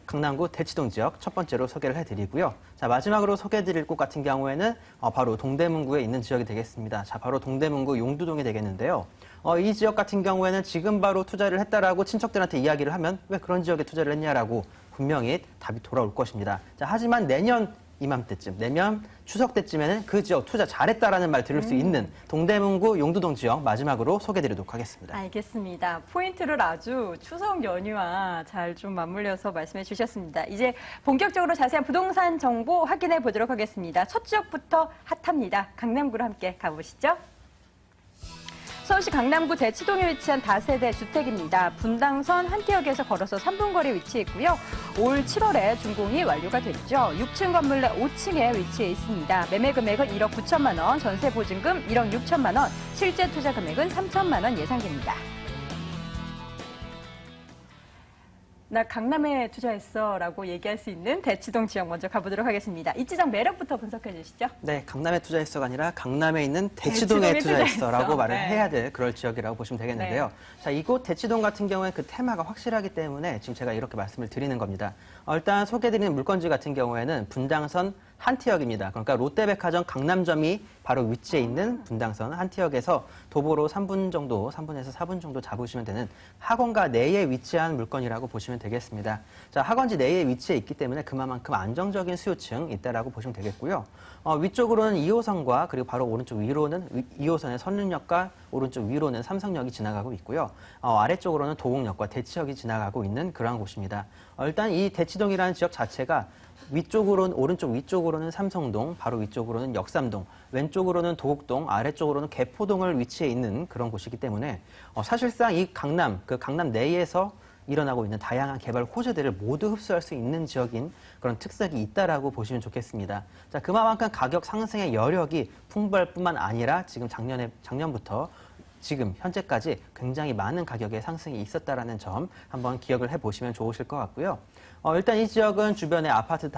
강남구 대치동 지역 첫 번째로 소개를 해드리고요. 자, 마지막으로 소개해드릴 곳 같은 경우에는 바로 동대문구에 있는 지역이 되겠습니다. 자, 바로 동대문구 용두동이 되겠는데요. 이 지역 같은 경우에는 지금 바로 투자를 했다라고 친척들한테 이야기를 하면 왜 그런 지역에 투자를 했냐라고 분명히 답이 돌아올 것입니다. 자, 하지만 내년 이맘때쯤, 내년 추석 때쯤에는 그 지역 투자 잘했다라는 말 들을 수 있는 동대문구 용두동 지역 마지막으로 소개해드리도록 하겠습니다. 알겠습니다. 포인트를 아주 추석 연휴와 잘 좀 맞물려서 말씀해 주셨습니다. 이제 본격적으로 자세한 부동산 정보 확인해 보도록 하겠습니다. 첫 지역부터 핫합니다. 강남구로 함께 가보시죠. 서울시 강남구 대치동에 위치한 다세대 주택입니다. 분당선 한티역에서 걸어서 3분 거리에 위치해 있고요. 올 7월에 준공이 완료가 됐죠. 6층 건물 내 5층에 위치해 있습니다. 매매 금액은 1억 9천만 원, 전세 보증금 1억 6천만 원, 실제 투자 금액은 3천만 원 예상됩니다. 나 강남에 투자했어라고 얘기할 수 있는 대치동 지역 먼저 가보도록 하겠습니다. 입지적 매력부터 분석해 주시죠. 네, 강남에 투자했어가 아니라 강남에 있는 대치동에 투자했어라고 말을 네. 해야 될 그럴 지역이라고 보시면 되겠는데요. 네. 자, 이곳 대치동 같은 경우에 그 테마가 확실하기 때문에 지금 제가 이렇게 말씀을 드리는 겁니다. 일단 소개해드리는 물건지 같은 경우에는 분당선 한티역입니다. 그러니까 롯데백화점 강남점이 바로 위치해 있는 분당선 한티역에서 도보로 3분 정도, 3분에서 4분 정도 잡으시면 되는 학원가 내에 위치한 물건이라고 보시면 되겠습니다. 자, 학원지 내에 위치해 있기 때문에 그만큼 안정적인 수요층이 있다라고 보시면 되겠고요. 위쪽으로는 2호선과 그리고 바로 오른쪽 위로는 2호선의 선륜역과 오른쪽 위로는 삼성역이 지나가고 있고요. 아래쪽으로는 도곡역과 대치역이 지나가고 있는 그러한 곳입니다. 일단 이 대치동이라는 지역 자체가 오른쪽 위쪽으로는 삼성동, 바로 위쪽으로는 역삼동, 왼쪽으로는 도곡동, 아래쪽으로는 개포동을 위치해 있는 그런 곳이기 때문에 사실상 이 강남 내에서 일어나고 있는 다양한 개발 호재들을 모두 흡수할 수 있는 지역인 그런 특색이 있다라고 보시면 좋겠습니다. 자, 그만큼 가격 상승의 여력이 풍부할 뿐만 아니라 지금 작년부터 지금 현재까지 굉장히 많은 가격의 상승이 있었다라는 점 한번 기억을 해보시면 좋으실 것 같고요. 일단 이 지역은 주변에 아파트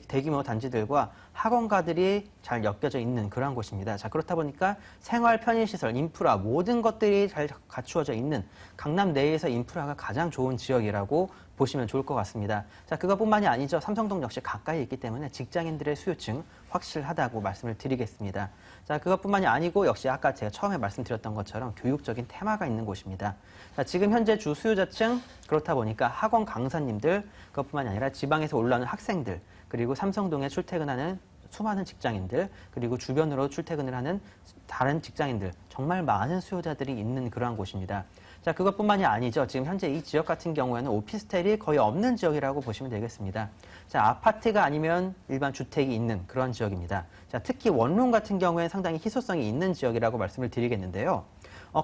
대규모 단지들과 학원가들이 잘 엮여져 있는 그런 곳입니다. 자, 그렇다 보니까 생활 편의시설, 인프라 모든 것들이 잘 갖추어져 있는 강남 내에서 인프라가 가장 좋은 지역이라고 보시면 좋을 것 같습니다. 자, 그것뿐만이 아니죠. 삼성동 역시 가까이 있기 때문에 직장인들의 수요층 확실하다고 말씀을 드리겠습니다. 자, 그것뿐만이 아니고 역시 아까 제가 처음에 말씀드렸던 것처럼 교육적인 테마가 있는 곳입니다. 자, 지금 현재 주 수요자층 그렇다 보니까 학원 강사님들 그것뿐만이 아니라 지방에서 올라오는 학생들 그리고 삼성동에 출퇴근하는 수많은 직장인들 그리고 주변으로 출퇴근을 하는 다른 직장인들 정말 많은 수요자들이 있는 그러한 곳입니다. 자, 그것뿐만이 아니죠. 지금 현재 이 지역 같은 경우에는 오피스텔이 거의 없는 지역이라고 보시면 되겠습니다. 자, 아파트가 아니면 일반 주택이 있는 그런 지역입니다. 자, 특히 원룸 같은 경우에는 상당히 희소성이 있는 지역이라고 말씀을 드리겠는데요.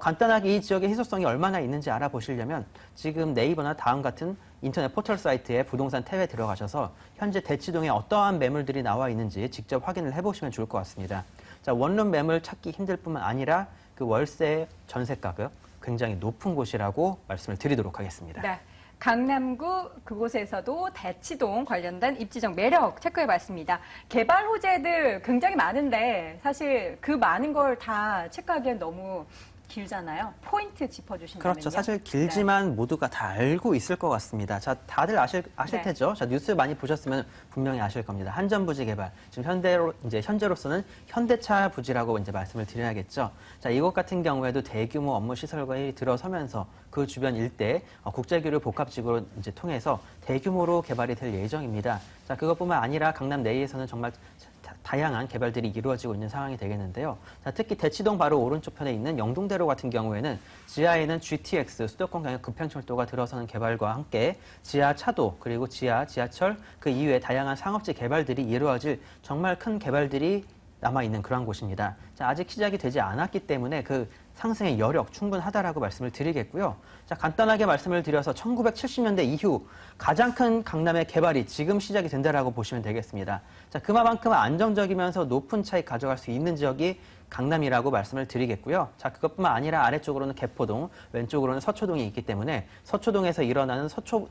간단하게 이 지역의 희소성이 얼마나 있는지 알아보시려면 지금 네이버나 다음 같은 인터넷 포털 사이트에 부동산 탭에 들어가셔서 현재 대치동에 어떠한 매물들이 나와 있는지 직접 확인을 해보시면 좋을 것 같습니다. 자, 원룸 매물 찾기 힘들 뿐만 아니라 그 월세 전세 가격 굉장히 높은 곳이라고 말씀을 드리도록 하겠습니다. 네. 강남구 그곳에서도 대치동 관련된 입지적 매력 체크해봤습니다. 개발 호재들 굉장히 많은데 사실 그 많은 걸 다 체크하기엔 너무 길잖아요. 포인트 짚어주신다면요. 그렇죠. 사실 길지만 모두가 다 알고 있을 것 같습니다. 자, 다들 아실 네. 테죠. 자, 뉴스 많이 보셨으면 분명히 아실 겁니다. 한전부지 개발. 지금 현재로서는 현대차 부지라고 이제 말씀을 드려야겠죠. 자, 이곳 같은 경우에도 대규모 업무 시설과에 들어서면서 그 주변 일대 국제교류 복합지구로 이제 통해서 대규모로 개발이 될 예정입니다. 자, 그것뿐만 아니라 강남 내에서는 정말 다양한 개발들이 이루어지고 있는 상황이 되겠는데요. 자, 특히 대치동 바로 오른쪽 편에 있는 영동대로 같은 경우에는 지하에는 GTX 수도권 경역 급행철도가 들어서는 개발과 함께 지하 차도 그리고 지하철 그 이외에 다양한 상업지 개발들이 이루어질 정말 큰 개발들이 남아있는 그러한 곳입니다. 자, 아직 시작이 되지 않았기 때문에 그 상승의 여력 충분하다라고 말씀을 드리겠고요. 자, 간단하게 말씀을 드려서 1970년대 이후 가장 큰 강남의 개발이 지금 시작이 된다라고 보시면 되겠습니다. 자, 그만큼 안정적이면서 높은 차익 가져갈 수 있는 지역이 강남이라고 말씀을 드리겠고요. 자, 그것뿐만 아니라 아래쪽으로는 개포동, 왼쪽으로는 서초동이 있기 때문에 서초동에서 일어나는 서초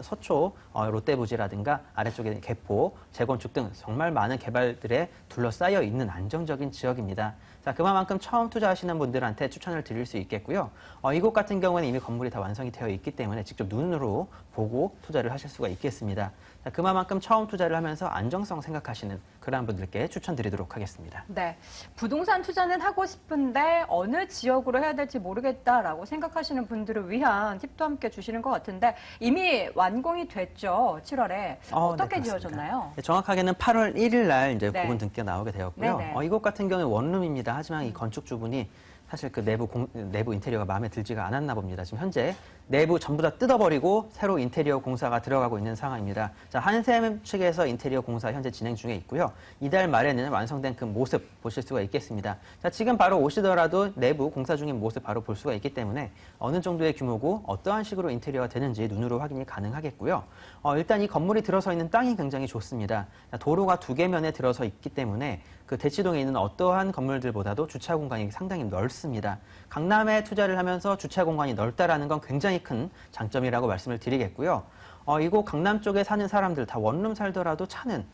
롯데부지라든가 아래쪽에 개포, 재건축 등 정말 많은 개발들에 둘러싸여 있는 안정적인 지역입니다. 자, 그만큼 처음 투자하시는 분들한테 추천을 드릴 수 있겠고요. 이곳 같은 경우는 이미 건물이 다 완성이 되어 있기 때문에 직접 눈으로 보고 투자를 하실 수가 있겠습니다. 자, 그만큼 처음 투자를 하면서 안정성 생각하시는 그러한 분들께 추천드리도록 하겠습니다. 네, 부동산 투자는 하고 싶은데 어느 지역으로 해야 될지 모르겠다라고 생각하시는 분들을 위한 팁도 함께 주시는 것 같은데 이미 완공이 됐죠, 7월에. 어떻게 네, 지어졌나요? 네, 정확하게는 8월 1일 날 이제 네. 부분 등기가 나오게 되었고요. 네네. 이곳 같은 경우는 원룸입니다. 하지만 이 건축주분이 사실 그 내부 인테리어가 마음에 들지가 않았나 봅니다. 지금 현재 내부 전부 다 뜯어버리고 새로 인테리어 공사가 들어가고 있는 상황입니다. 자, 한샘 측에서 인테리어 공사 현재 진행 중에 있고요. 이달 말에는 완성된 그 모습 보실 수가 있겠습니다. 자, 지금 바로 오시더라도 내부 공사 중인 모습 바로 볼 수가 있기 때문에 어느 정도의 규모고 어떠한 식으로 인테리어가 되는지 눈으로 확인이 가능하겠고요. 일단 이 건물이 들어서 있는 땅이 굉장히 좋습니다. 자, 도로가 2개면에 들어서 있기 때문에 그 대치동에 있는 어떠한 건물들보다도 주차 공간이 상당히 넓습니다. 강남에 투자를 하면서 주차 공간이 넓다라는 건 굉장히 큰 장점이라고 말씀을 드리겠고요. 이곳 강남 쪽에 사는 사람들 다 원룸 살더라도 차는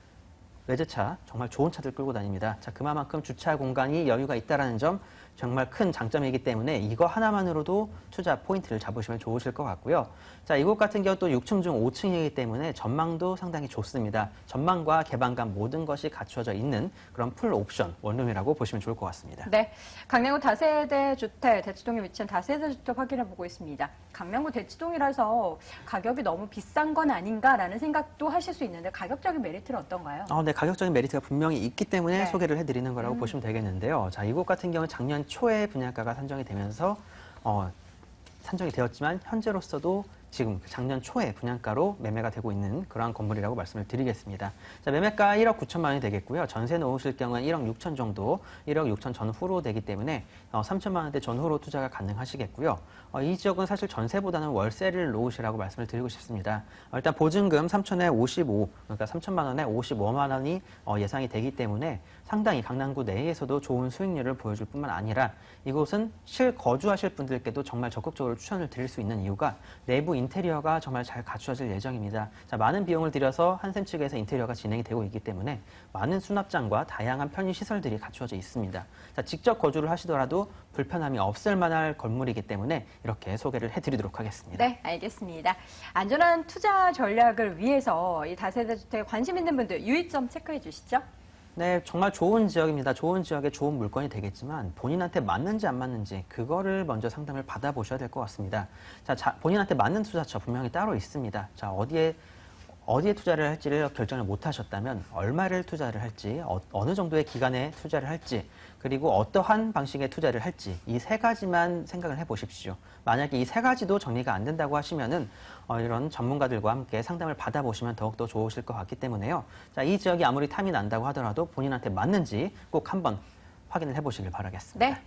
외제차 정말 좋은 차들 끌고 다닙니다. 자, 그만큼 주차 공간이 여유가 있다는 점 정말 큰 장점이기 때문에 이거 하나만으로도 투자 포인트를 잡으시면 좋으실 것 같고요. 자, 이곳 같은 경우 또 6층 중 5층이기 때문에 전망도 상당히 좋습니다. 전망과 개방감 모든 것이 갖추어져 있는 그런 풀 옵션 원룸이라고 보시면 좋을 것 같습니다. 네, 강남구 다세대 주택, 대치동에 위치한 다세대 주택 확인해 보고 있습니다. 강남구 대치동이라서 가격이 너무 비싼 건 아닌가라는 생각도 하실 수 있는데 가격적인 메리트는 어떤가요? 네, 가격적인 메리트가 분명히 있기 때문에 네. 소개를 해드리는 거라고 보시면 되겠는데요. 자, 이곳 같은 경우는 작년 초에 분양가가 산정이 되면서 산정이 되었지만 현재로서도 지금 작년 초에 분양가로 매매가 되고 있는 그러한 건물이라고 말씀을 드리겠습니다. 자, 매매가 1억 9천만 원이 되겠고요. 전세 놓으실 경우는 1억 6천 정도, 1억 6천 전후로 되기 때문에 3천만 원대 전후로 투자가 가능하시겠고요. 이 지역은 사실 전세보다는 월세를 놓으시라고 말씀을 드리고 싶습니다. 일단 보증금 3천에 55, 그러니까 3천만 원에 55만 원이 예상이 되기 때문에 상당히 강남구 내에서도 좋은 수익률을 보여줄 뿐만 아니라 이곳은 실거주하실 분들께도 정말 적극적으로 추천을 드릴 수 있는 이유가 내부 인테리어가 정말 잘 갖추어질 예정입니다. 자, 많은 비용을 들여서 한샘 측에서 인테리어가 진행이 되고 있기 때문에 많은 수납장과 다양한 편의시설들이 갖추어져 있습니다. 자, 직접 거주를 하시더라도 불편함이 없을 만한 건물이기 때문에 이렇게 소개를 해드리도록 하겠습니다. 네, 알겠습니다. 안전한 투자 전략을 위해서 이 다세대 주택에 관심 있는 분들 유의점 체크해 주시죠. 네, 정말 좋은 지역입니다. 좋은 지역에 좋은 물건이 되겠지만 본인한테 맞는지 안 맞는지 그거를 먼저 상담을 받아보셔야 될 것 같습니다. 자, 본인한테 맞는 투자처 분명히 따로 있습니다. 자, 어디에 투자를 할지를 결정을 못 하셨다면 얼마를 투자를 할지, 어느 정도의 기간에 투자를 할지, 그리고 어떠한 방식의 투자를 할지 이 세 가지만 생각을 해보십시오. 만약에 이 세 가지도 정리가 안 된다고 하시면은 이런 전문가들과 함께 상담을 받아보시면 더욱더 좋으실 것 같기 때문에요. 자, 이 지역이 아무리 탐이 난다고 하더라도 본인한테 맞는지 꼭 한번 확인을 해보시길 바라겠습니다. 네.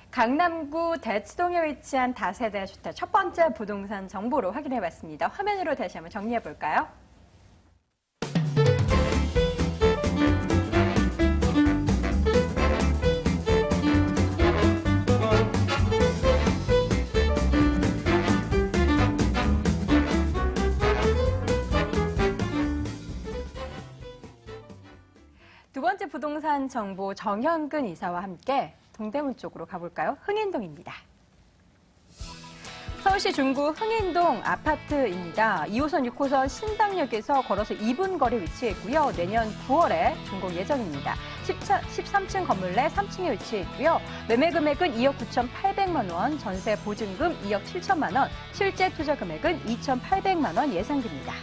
강남구 대치동에 위치한 다세대 주택 첫 번째 부동산 정보로 확인해 봤습니다. 화면으로 다시 한번 정리해 볼까요? 두 번째 부동산 정보 정현근 이사와 함께 동대문 쪽으로 가볼까요? 흥인동입니다. 서울시 중구 흥인동 아파트입니다. 2호선, 6호선 신당역에서 걸어서 2분 거리 위치해 있고요. 내년 9월에 준공 예정입니다. 13층 건물 내 3층에 위치해 있고요. 매매 금액은 2억 9,800만 원, 전세 보증금 2억 7천만 원, 실제 투자 금액은 2,800만 원 예상됩니다.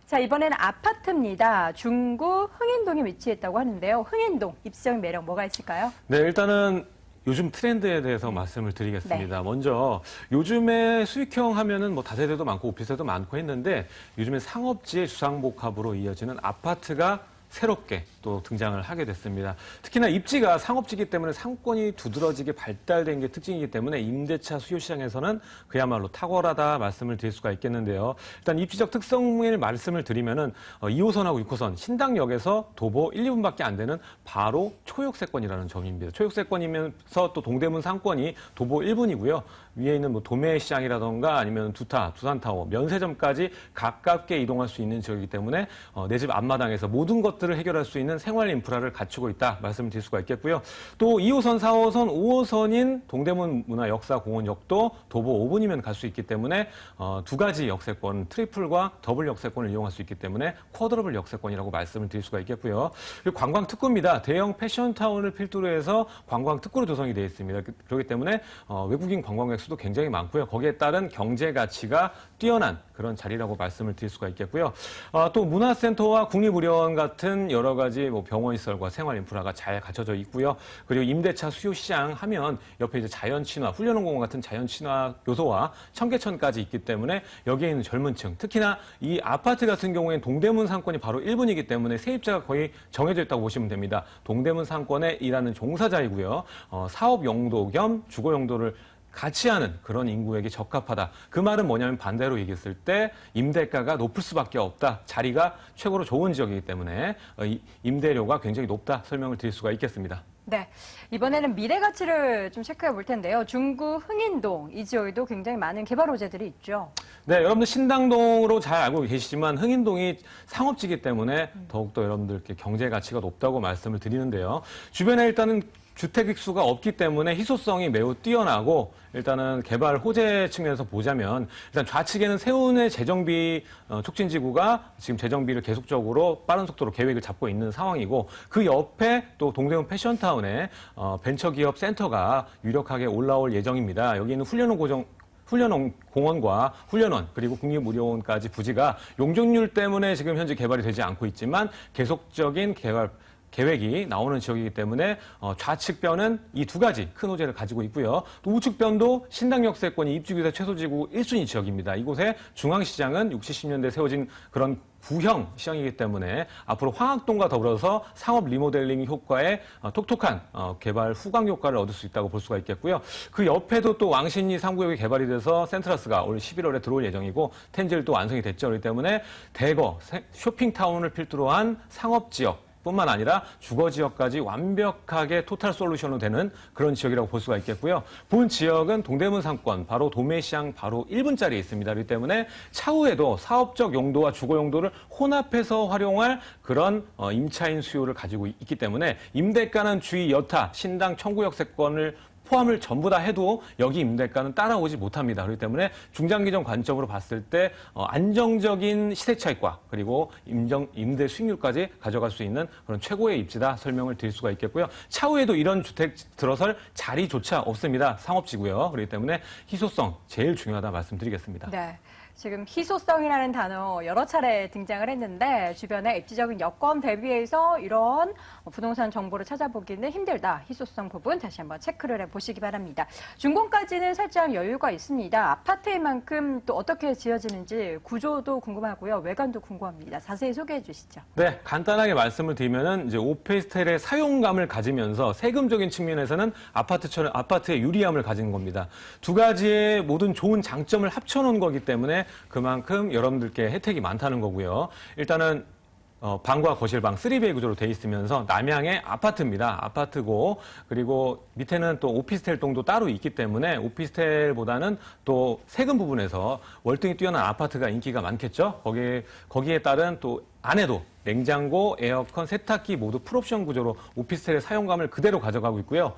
자, 이번에는 아파트입니다. 중구 흥인동에 위치했다고 하는데요. 흥인동 입지적인 매력 뭐가 있을까요? 네, 일단은 요즘 트렌드에 대해서 말씀을 드리겠습니다. 네. 먼저 요즘에 수익형 하면은 뭐 다세대도 많고 오피스텔도 많고 했는데 요즘에 상업지의 주상복합으로 이어지는 아파트가 새롭게 또 등장을 하게 됐습니다. 특히나 입지가 상업지이기 때문에 상권이 두드러지게 발달된 게 특징이기 때문에 임대차 수요 시장에서는 그야말로 탁월하다 말씀을 드릴 수가 있겠는데요. 일단 입지적 특성을 말씀을 드리면은 2호선하고 6호선 신당역에서 도보 1, 2분밖에 안 되는 바로 초역세권이라는 점입니다. 초역세권이면서 또 동대문 상권이 도보 1분이고요. 위에 있는 뭐 도매시장이라던가 아니면 두산타워, 면세점까지 가깝게 이동할 수 있는 지역이기 때문에 내 집 앞마당에서 모든 것들을 해결할 수 있는 생활 인프라를 갖추고 있다 말씀을 드릴 수가 있겠고요. 또 2호선, 4호선, 5호선인 동대문 문화역사공원역도 도보 5분이면 갈 수 있기 때문에 두 가지 역세권, 트리플과 더블 역세권을 이용할 수 있기 때문에 쿼드러블 역세권이라고 말씀을 드릴 수가 있겠고요. 그리고 관광특구입니다. 대형 패션타운을 필두로 해서 관광특구로 조성이 되어 있습니다. 그렇기 때문에 외국인 관광객 수도 굉장히 많고요. 거기에 따른 경제 가치가 뛰어난 그런 자리라고 말씀을 드릴 수가 있겠고요. 또 문화센터와 국립의료원 같은 여러 가지 뭐 병원시설과 생활 인프라가 잘 갖춰져 있고요. 그리고 임대차 수요 시장 하면 옆에 이제 자연친화, 훈련원공원 같은 자연친화 요소와 청계천까지 있기 때문에 여기에 있는 젊은 층, 특히나 이 아파트 같은 경우에는 동대문 상권이 바로 1분이기 때문에 세입자가 거의 정해져 있다고 보시면 됩니다. 동대문 상권에 일하는 종사자이고요. 사업 용도 겸 주거 용도를 같이 하는 그런 인구에게 적합하다. 그 말은 뭐냐면 반대로 얘기했을 때 임대가가 높을 수밖에 없다. 자리가 최고로 좋은 지역이기 때문에 임대료가 굉장히 높다 설명을 드릴 수가 있겠습니다. 네, 이번에는 미래 가치를 좀 체크해 볼 텐데요. 중구 흥인동 이 지역에도 굉장히 많은 개발 호재들이 있죠. 네, 여러분들 신당동으로 잘 알고 계시지만 흥인동이 상업지이기 때문에 더욱더 여러분들께 경제 가치가 높다고 말씀을 드리는데요. 주변에 일단은 주택 수가 없기 때문에 희소성이 매우 뛰어나고 일단은 개발 호재 측면에서 보자면 일단 좌측에는 세운의 재정비 촉진지구가 지금 재정비를 계속적으로 빠른 속도로 계획을 잡고 있는 상황이고 그 옆에 또 동대문 패션타운에 벤처기업 센터가 유력하게 올라올 예정입니다. 여기는 훈련공원과 훈련원 그리고 국립의료원까지 부지가 용적률 때문에 지금 현재 개발이 되지 않고 있지만 계속적인 개발 계획이 나오는 지역이기 때문에 좌측변은 이 두 가지 큰 호재를 가지고 있고요. 또 우측변도 신당역세권이 입주기세 최소지구 1순위 지역입니다. 이곳에 중앙시장은 60, 70년대 세워진 그런 구형 시장이기 때문에 앞으로 황학동과 더불어서 상업 리모델링 효과에 톡톡한 개발 후광 효과를 얻을 수 있다고 볼 수가 있겠고요. 그 옆에도 또 왕신리 3구역이 개발이 돼서 센트라스가 올 11월에 들어올 예정이고 텐질도 완성이 됐죠. 그렇기 때문에 대거 쇼핑타운을 필두로 한 상업지역 뿐만 아니라 주거지역까지 완벽하게 토탈 솔루션으로 되는 그런 지역이라고 볼 수가 있겠고요. 본 지역은 동대문 상권, 바로 도매시장 바로 1분짜리에 있습니다. 그렇기 때문에 차후에도 사업적 용도와 주거 용도를 혼합해서 활용할 그런 임차인 수요를 가지고 있기 때문에 임대가는 주위 여타, 신당, 청구역세권을 포함을 전부 다 해도 여기 임대가는 따라오지 못합니다. 그렇기 때문에 중장기적 관점으로 봤을 때 안정적인 시세 차익과 그리고 임대 수익률까지 가져갈 수 있는 그런 최고의 입지다 설명을 드릴 수가 있겠고요. 차후에도 이런 주택 들어설 자리조차 없습니다. 상업지고요. 그렇기 때문에 희소성 제일 중요하다 말씀드리겠습니다. 네. 지금 희소성이라는 단어 여러 차례 등장을 했는데 주변에 입지적인 여건 대비해서 이런 부동산 정보를 찾아보기는 힘들다. 희소성 부분 다시 한번 체크를 해보시기 바랍니다. 준공까지는 살짝 여유가 있습니다. 아파트인 만큼 또 어떻게 지어지는지 구조도 궁금하고요. 외관도 궁금합니다. 자세히 소개해 주시죠. 네, 간단하게 말씀을 드리면은 이제 오피스텔의 사용감을 가지면서 세금적인 측면에서는 아파트의 유리함을 가진 겁니다. 두 가지의 모든 좋은 장점을 합쳐놓은 거기 때문에 그만큼 여러분들께 혜택이 많다는 거고요. 일단은 방과 거실방 3베이 구조로 돼 있으면서 남향의 아파트입니다. 아파트고 그리고 밑에는 또 오피스텔 동도 따로 있기 때문에 오피스텔보다는 또 세금 부분에서 월등히 뛰어난 아파트가 인기가 많겠죠. 거기에 따른 또 안에도 냉장고, 에어컨, 세탁기 모두 풀옵션 구조로 오피스텔의 사용감을 그대로 가져가고 있고요.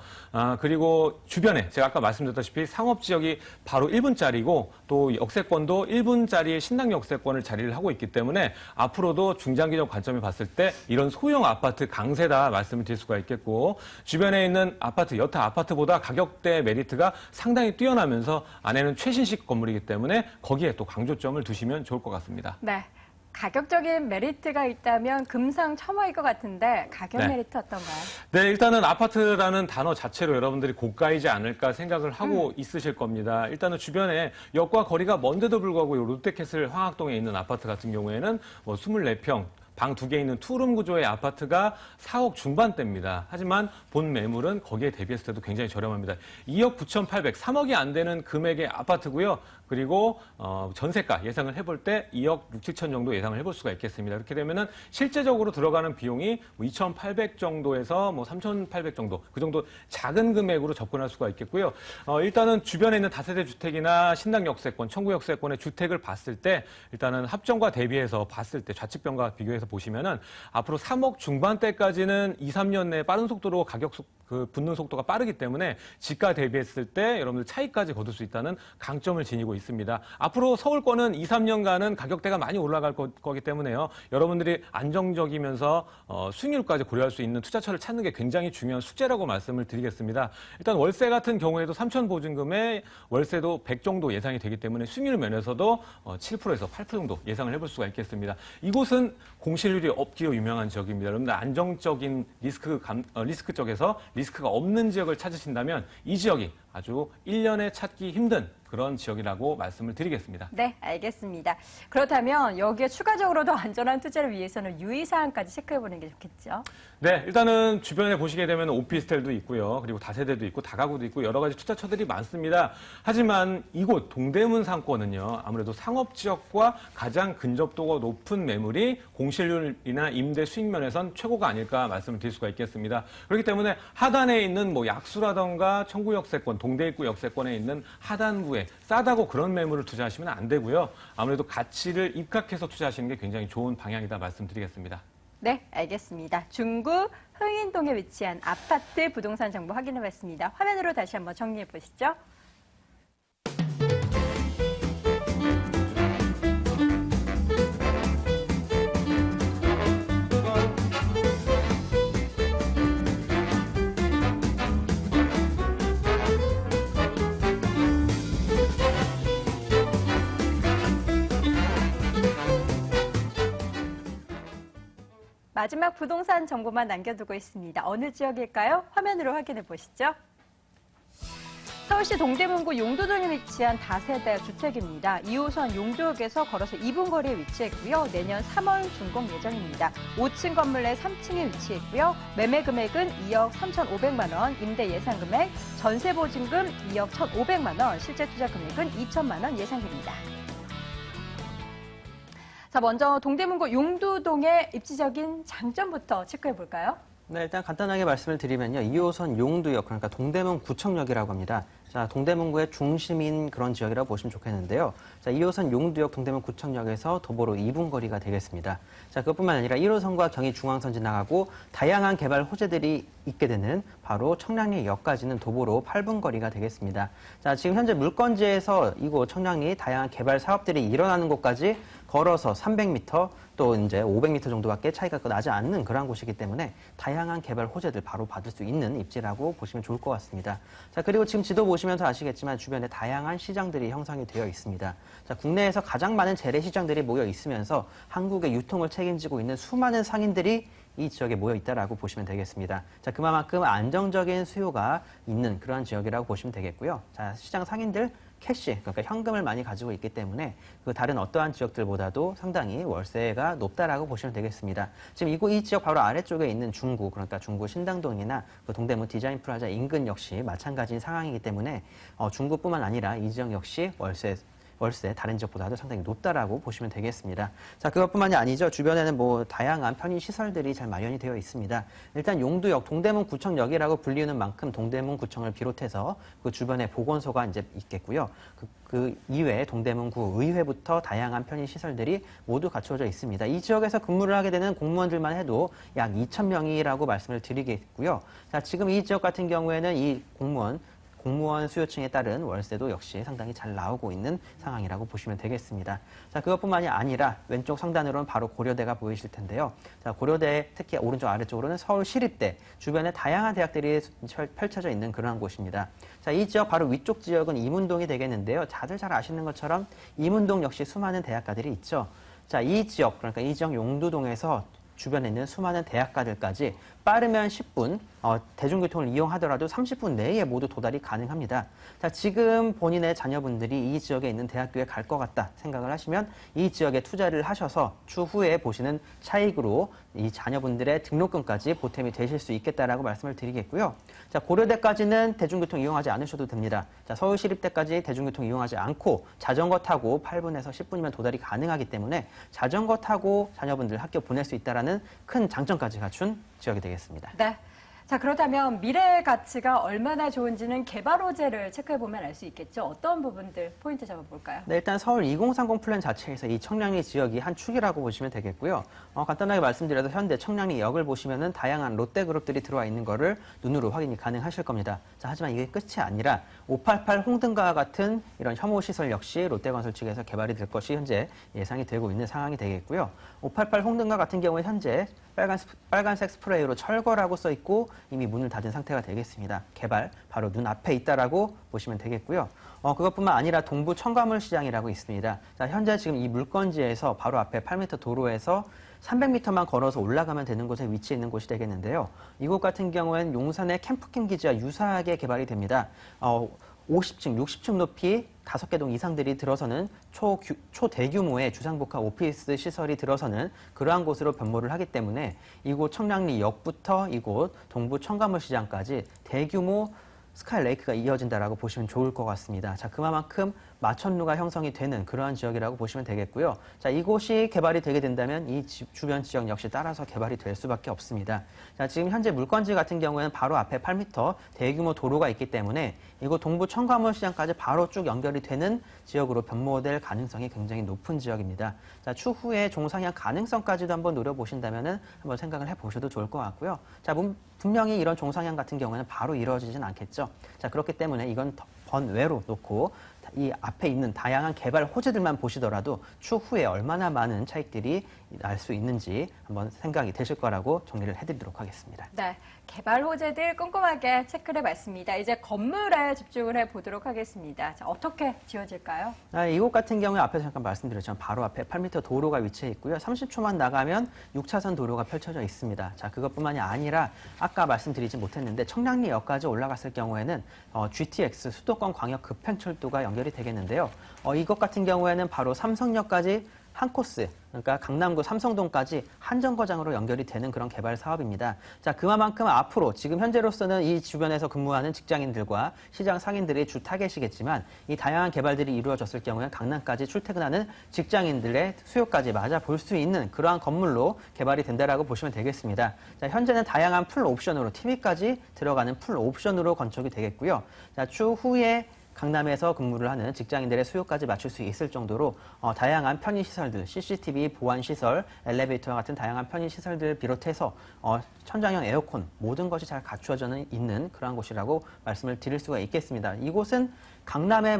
그리고 주변에 제가 아까 말씀드렸다시피 상업지역이 바로 1분짜리고 또 역세권도 1분짜리 신당 역세권을 자리를 하고 있기 때문에 앞으로도 중장기적 관점에 봤을 때 이런 소형 아파트 강세다 말씀을 드릴 수가 있겠고 주변에 있는 아파트, 여타 아파트보다 가격대 메리트가 상당히 뛰어나면서 안에는 최신식 건물이기 때문에 거기에 또 강조점을 두시면 좋을 것 같습니다. 네. 가격적인 메리트가 있다면 금상첨화일 것 같은데 가격 네. 메리트 어떤가요? 네, 일단은 아파트라는 단어 자체로 여러분들이 고가이지 않을까 생각을 하고 있으실 겁니다. 일단은 주변에 역과 거리가 먼데도 불구하고 이 롯데캐슬 황학동에 있는 아파트 같은 경우에는 뭐 24평, 방 2개 있는 투룸 구조의 아파트가 4억 중반대입니다. 하지만 본 매물은 거기에 대비했을 때도 굉장히 저렴합니다. 2억 9,800, 3억이 안 되는 금액의 아파트고요. 그리고 전세가 예상을 해볼 때 2억 6, 7천 정도 예상을 해볼 수가 있겠습니다. 이렇게 되면은 실제적으로 들어가는 비용이 2,800 정도에서 3,800 정도 그 정도 작은 금액으로 접근할 수가 있겠고요. 일단은 주변에 있는 다세대 주택이나 신당 역세권, 청구 역세권의 주택을 봤을 때 일단은 합정과 대비해서 봤을 때 좌측변과 비교해서 보시면은 앞으로 3억 중반대까지는 2, 3년 내에 빠른 속도로 가격 붙는 속도가 빠르기 때문에 지가 대비했을 때 여러분들 차익까지 거둘 수 있다는 강점을 지니고 있습니다. 앞으로 서울권은 2, 3년간은 가격대가 많이 올라갈 거기 때문에요. 여러분들이 안정적이면서 수익률까지 고려할 수 있는 투자처를 찾는 게 굉장히 중요한 숙제라고 말씀을 드리겠습니다. 일단 월세 같은 경우에도 3천 보증금에 월세도 100 정도 예상이 되기 때문에 수익률 면에서도 7%에서 8% 정도 예상을 해볼 수가 있겠습니다. 이곳은 공실률이 없기로 유명한 지역입니다. 여러분들 안정적인 리스크 쪽에서 리스크가 없는 지역을 찾으신다면 이 지역이 아주 1년에 찾기 힘든 그런 지역이라고 말씀을 드리겠습니다. 네, 알겠습니다. 그렇다면 여기에 추가적으로 더 안전한 투자를 위해서는 유의사항까지 체크해보는 게 좋겠죠? 네, 일단은 주변에 보시게 되면 오피스텔도 있고요. 그리고 다세대도 있고 다가구도 있고 여러 가지 투자처들이 많습니다. 하지만 이곳 동대문 상권은요. 아무래도 상업지역과 가장 근접도가 높은 매물이 공실률이나 임대 수익 면에선 최고가 아닐까 말씀을 드릴 수가 있겠습니다. 그렇기 때문에 하단에 있는 약수라던가 청구 역세권, 동대입구 역세권에 있는 하단부에 싸다고 그런 매물을 투자하시면 안 되고요. 아무래도 가치를 입각해서 투자하시는 게 굉장히 좋은 방향이다 말씀드리겠습니다. 네, 알겠습니다. 중구 흥인동에 위치한 아파트 부동산 정보 확인해봤습니다. 화면으로 다시 한번 정리해 보시죠. 마지막 부동산 정보만 남겨두고 있습니다. 어느 지역일까요? 화면으로 확인해 보시죠. 서울시 동대문구 용두동에 위치한 다세대 주택입니다. 2호선 용두역에서 걸어서 2분 거리에 위치했고요. 내년 3월 준공 예정입니다. 5층 건물 내 3층에 위치했고요. 매매 금액은 2억 3,500만 원, 임대 예상 금액, 전세 보증금 2억 1,500만 원, 실제 투자 금액은 2천만 원 예상됩니다. 자, 먼저 동대문구 용두동의 입지적인 장점부터 체크해 볼까요? 네, 일단 간단하게 말씀을 드리면요. 2호선 용두역, 그러니까 동대문 구청역이라고 합니다. 자, 동대문구의 중심인 그런 지역이라고 보시면 좋겠는데요. 자, 2호선 용두역 동대문 구청역에서 도보로 2분 거리가 되겠습니다. 자, 그것뿐만 아니라 1호선과 경의중앙선 지나가고 다양한 개발 호재들이 있게 되는 바로 청량리역까지는 도보로 8분 거리가 되겠습니다. 자, 지금 현재 물건지에서 이곳 청량리 다양한 개발 사업들이 일어나는 곳까지 걸어서 300m 또 이제 500m 정도밖에 차이가 나지 않는 그러한 곳이기 때문에 다양한 개발 호재들 바로 받을 수 있는 입지라고 보시면 좋을 것 같습니다. 자, 그리고 지금 지도 보시면서 아시겠지만 주변에 다양한 시장들이 형성이 되어 있습니다. 자, 국내에서 가장 많은 재래시장들이 모여 있으면서 한국의 유통을 책임지고 있는 수많은 상인들이 이 지역에 모여 있다라고 보시면 되겠습니다. 자, 그만큼 안정적인 수요가 있는 그러한 지역이라고 보시면 되겠고요. 자, 시장 상인들 캐시, 그러니까 현금을 많이 가지고 있기 때문에 그 다른 어떠한 지역들보다도 상당히 월세가 높다라고 보시면 되겠습니다. 지금 이 지역 바로 아래쪽에 있는 중구, 그러니까 중구 신당동이나 그 동대문 디자인 프라자 인근 역시 마찬가지인 상황이기 때문에 중구뿐만 아니라 이 지역 역시 월세 다른 지역보다도 상당히 높다라고 보시면 되겠습니다. 자, 그것뿐만이 아니죠. 주변에는 뭐 다양한 편의 시설들이 잘 마련이 되어 있습니다. 일단 용두역, 동대문 구청역이라고 불리는 만큼 동대문 구청을 비롯해서 그 주변에 보건소가 이제 있겠고요. 그 이외에 동대문구 의회부터 다양한 편의 시설들이 모두 갖춰져 있습니다. 이 지역에서 근무를 하게 되는 공무원들만 해도 약 2,000명이라고 말씀을 드리겠고요. 자, 지금 이 지역 같은 경우에는 이 공무원 수요층에 따른 월세도 역시 상당히 잘 나오고 있는 상황이라고 보시면 되겠습니다. 자, 그것뿐만이 아니라 왼쪽 상단으로는 바로 고려대가 보이실 텐데요. 자, 고려대 특히 오른쪽 아래쪽으로는 서울시립대 주변에 다양한 대학들이 펼쳐져 있는 그러한 곳입니다. 자, 이 지역 바로 위쪽 지역은 이문동이 되겠는데요. 다들 잘 아시는 것처럼 이문동 역시 수많은 대학가들이 있죠. 자, 이 지역, 그러니까 이 지역 용두동에서 주변에 있는 수많은 대학가들까지 빠르면 10분, 대중교통을 이용하더라도 30분 내에 모두 도달이 가능합니다. 자, 지금 본인의 자녀분들이 이 지역에 있는 대학교에 갈 것 같다 생각을 하시면 이 지역에 투자를 하셔서 추후에 보시는 차익으로 이 자녀분들의 등록금까지 보탬이 되실 수 있겠다라고 말씀을 드리겠고요. 자, 고려대까지는 대중교통 이용하지 않으셔도 됩니다. 자, 서울시립대까지 대중교통 이용하지 않고 자전거 타고 8분에서 10분이면 도달이 가능하기 때문에 자전거 타고 자녀분들 학교 보낼 수 있다는 큰 장점까지 갖춘 지역이 되겠습니다. 네. 자, 그렇다면 미래의 가치가 얼마나 좋은지는 개발 호재를 체크해보면 알 수 있겠죠. 어떤 부분들 포인트 잡아볼까요? 네, 일단 서울 2030 플랜 자체에서 이 청량리 지역이 한 축이라고 보시면 되겠고요. 간단하게 말씀드려서 현대 청량리역을 보시면은 다양한 롯데그룹들이 들어와 있는 거를 눈으로 확인이 가능하실 겁니다. 자, 하지만 이게 끝이 아니라 588 홍등가와 같은 이런 혐오시설 역시 롯데건설 측에서 개발이 될 것이 현재 예상이 되고 있는 상황이 되겠고요. 588 홍등가 같은 경우에 현재 빨간색 스프레이로 철거라고 써 있고 이미 문을 닫은 상태가 되겠습니다. 개발 바로 눈앞에 있다라고 보시면 되겠고요. 그것뿐만 아니라 동부 청가물 시장이라고 있습니다. 자, 현재 지금 이 물건지에서 바로 앞에 8m 도로에서 300m만 걸어서 올라가면 되는 곳에 위치해 있는 곳이 되겠는데요. 이곳 같은 경우에는 용산의 캠프킹 기지와 유사하게 개발이 됩니다. 50층, 60층 높이 5개 동 이상들이 들어서는 초대규모의 주상복합 오피스 시설이 들어서는 그러한 곳으로 변모를 하기 때문에 이곳 청량리역부터 이곳 동부 청가물시장까지 대규모 스카이레이크가 이어진다라고 보시면 좋을 것 같습니다. 자, 그만큼 마천루가 형성이 되는 그러한 지역이라고 보시면 되겠고요. 자, 이곳이 개발이 되게 된다면 이 주변 지역 역시 따라서 개발이 될 수밖에 없습니다. 자, 지금 현재 물건지 같은 경우에는 바로 앞에 8m 대규모 도로가 있기 때문에 이곳 동부 청가물 시장까지 바로 쭉 연결이 되는 지역으로 변모될 가능성이 굉장히 높은 지역입니다. 자, 추후에 종상향 가능성까지도 한번 노려보신다면 한번 생각을 해보셔도 좋을 것 같고요. 자, 분명히 이런 종상향 같은 경우에는 바로 이루어지진 않겠죠. 자, 그렇기 때문에 이건 번외로 놓고 이 앞에 있는 다양한 개발 호재들만 보시더라도 추후에 얼마나 많은 차익들이 날 수 있는지 한번 생각이 되실 거라고 정리를 해드리도록 하겠습니다. 네, 개발 호재들 꼼꼼하게 체크를 해봤습니다. 이제 건물에 집중을 해보도록 하겠습니다. 자, 어떻게 지어질까요? 이곳 같은 경우에 앞에서 잠깐 말씀드렸지만 바로 앞에 8m 도로가 위치해 있고요. 30초만 나가면 6차선 도로가 펼쳐져 있습니다. 자, 그것뿐만이 아니라 아까 말씀드리지 못했는데 청량리역까지 올라갔을 경우에는 GTX 수도권 광역 급행철도가 연결이 되겠는데요. 이것 같은 경우에는 바로 삼성역까지 한 코스, 그러니까 강남구 삼성동까지 한 정거장으로 연결이 되는 그런 개발 사업입니다. 자, 그만큼 앞으로 지금 현재로서는 이 주변에서 근무하는 직장인들과 시장 상인들의 주 타겟이겠지만 이 다양한 개발들이 이루어졌을 경우에 강남까지 출퇴근하는 직장인들의 수요까지 맞아 볼 수 있는 그러한 건물로 개발이 된다라고 보시면 되겠습니다. 자, 현재는 다양한 풀 옵션으로 TV까지 들어가는 풀 옵션으로 건축이 되겠고요. 자, 추후에 강남에서 근무를 하는 직장인들의 수요까지 맞출 수 있을 정도로 다양한 편의시설들, CCTV, 보안시설, 엘리베이터와 같은 다양한 편의시설들을 비롯해서 천장형 에어컨 모든 것이 잘 갖추어져 있는 그러한 곳이라고 말씀을 드릴 수가 있겠습니다. 이곳은 강남에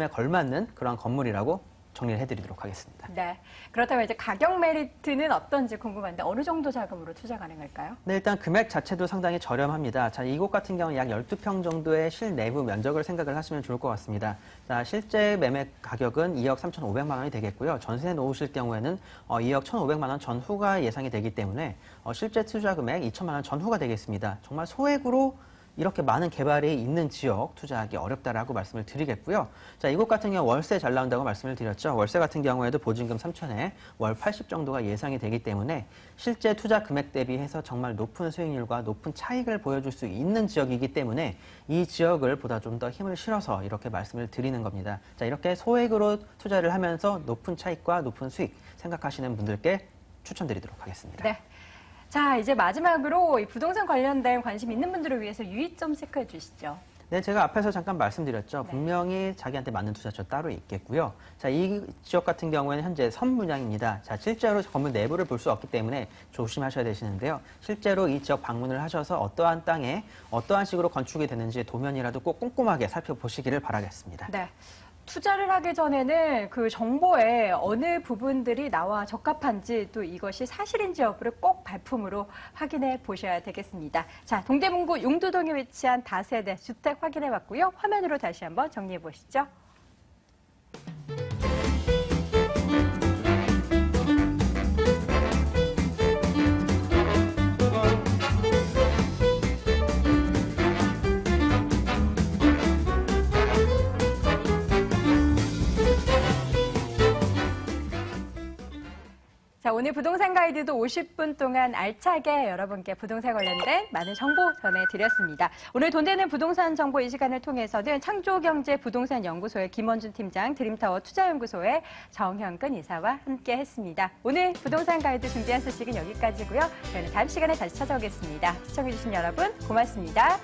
걸맞는 그러한 건물이라고 정리를 해드리도록 하겠습니다. 네. 그렇다면 이제 가격 메리트는 어떤지 궁금한데 어느 정도 자금으로 투자 가능할까요? 네, 일단 금액 자체도 상당히 저렴합니다. 자, 이곳 같은 경우는 약 12평 정도의 실내부 면적을 생각을 하시면 좋을 것 같습니다. 자, 실제 매매 가격은 2억 3,500만 원이 되겠고요. 전세에 놓으실 경우에는 2억 1,500만 원 전후가 예상이 되기 때문에 실제 투자 금액 2천만 원 전후가 되겠습니다. 정말 소액으로 이렇게 많은 개발이 있는 지역 투자하기 어렵다라고 말씀을 드리겠고요. 자, 이곳 같은 경우 월세 잘 나온다고 말씀을 드렸죠. 월세 같은 경우에도 보증금 3천에 월 80 정도가 예상이 되기 때문에 실제 투자 금액 대비해서 정말 높은 수익률과 높은 차익을 보여줄 수 있는 지역이기 때문에 이 지역을 보다 좀 더 힘을 실어서 이렇게 말씀을 드리는 겁니다. 자, 이렇게 소액으로 투자를 하면서 높은 차익과 높은 수익 생각하시는 분들께 추천드리도록 하겠습니다. 네. 자, 이제 마지막으로 이 부동산 관련된 관심 있는 분들을 위해서 유의점 체크해 주시죠. 네, 제가 앞에서 잠깐 말씀드렸죠. 분명히 자기한테 맞는 투자처 따로 있겠고요. 자, 이 지역 같은 경우에는 현재 선분양입니다. 자, 실제로 건물 내부를 볼 수 없기 때문에 조심하셔야 되시는데요. 실제로 이 지역 방문을 하셔서 어떠한 땅에 어떠한 식으로 건축이 되는지 도면이라도 꼭 꼼꼼하게 살펴보시기를 바라겠습니다. 네. 투자를 하기 전에는 그 정보에 어느 부분들이 나와 적합한지 또 이것이 사실인지 여부를 꼭 발품으로 확인해 보셔야 되겠습니다. 자, 동대문구 용두동에 위치한 다세대 주택 확인해 봤고요. 화면으로 다시 한번 정리해 보시죠. 자, 오늘 부동산 가이드도 50분 동안 알차게 여러분께 부동산 관련된 많은 정보 전해드렸습니다. 오늘 돈 되는 부동산 정보 이 시간을 통해서는 창조경제 부동산연구소의 김원준 팀장, 드림타워 투자연구소의 정현근 이사와 함께 했습니다. 오늘 부동산 가이드 준비한 소식은 여기까지고요. 저희는 다음 시간에 다시 찾아오겠습니다. 시청해주신 여러분 고맙습니다.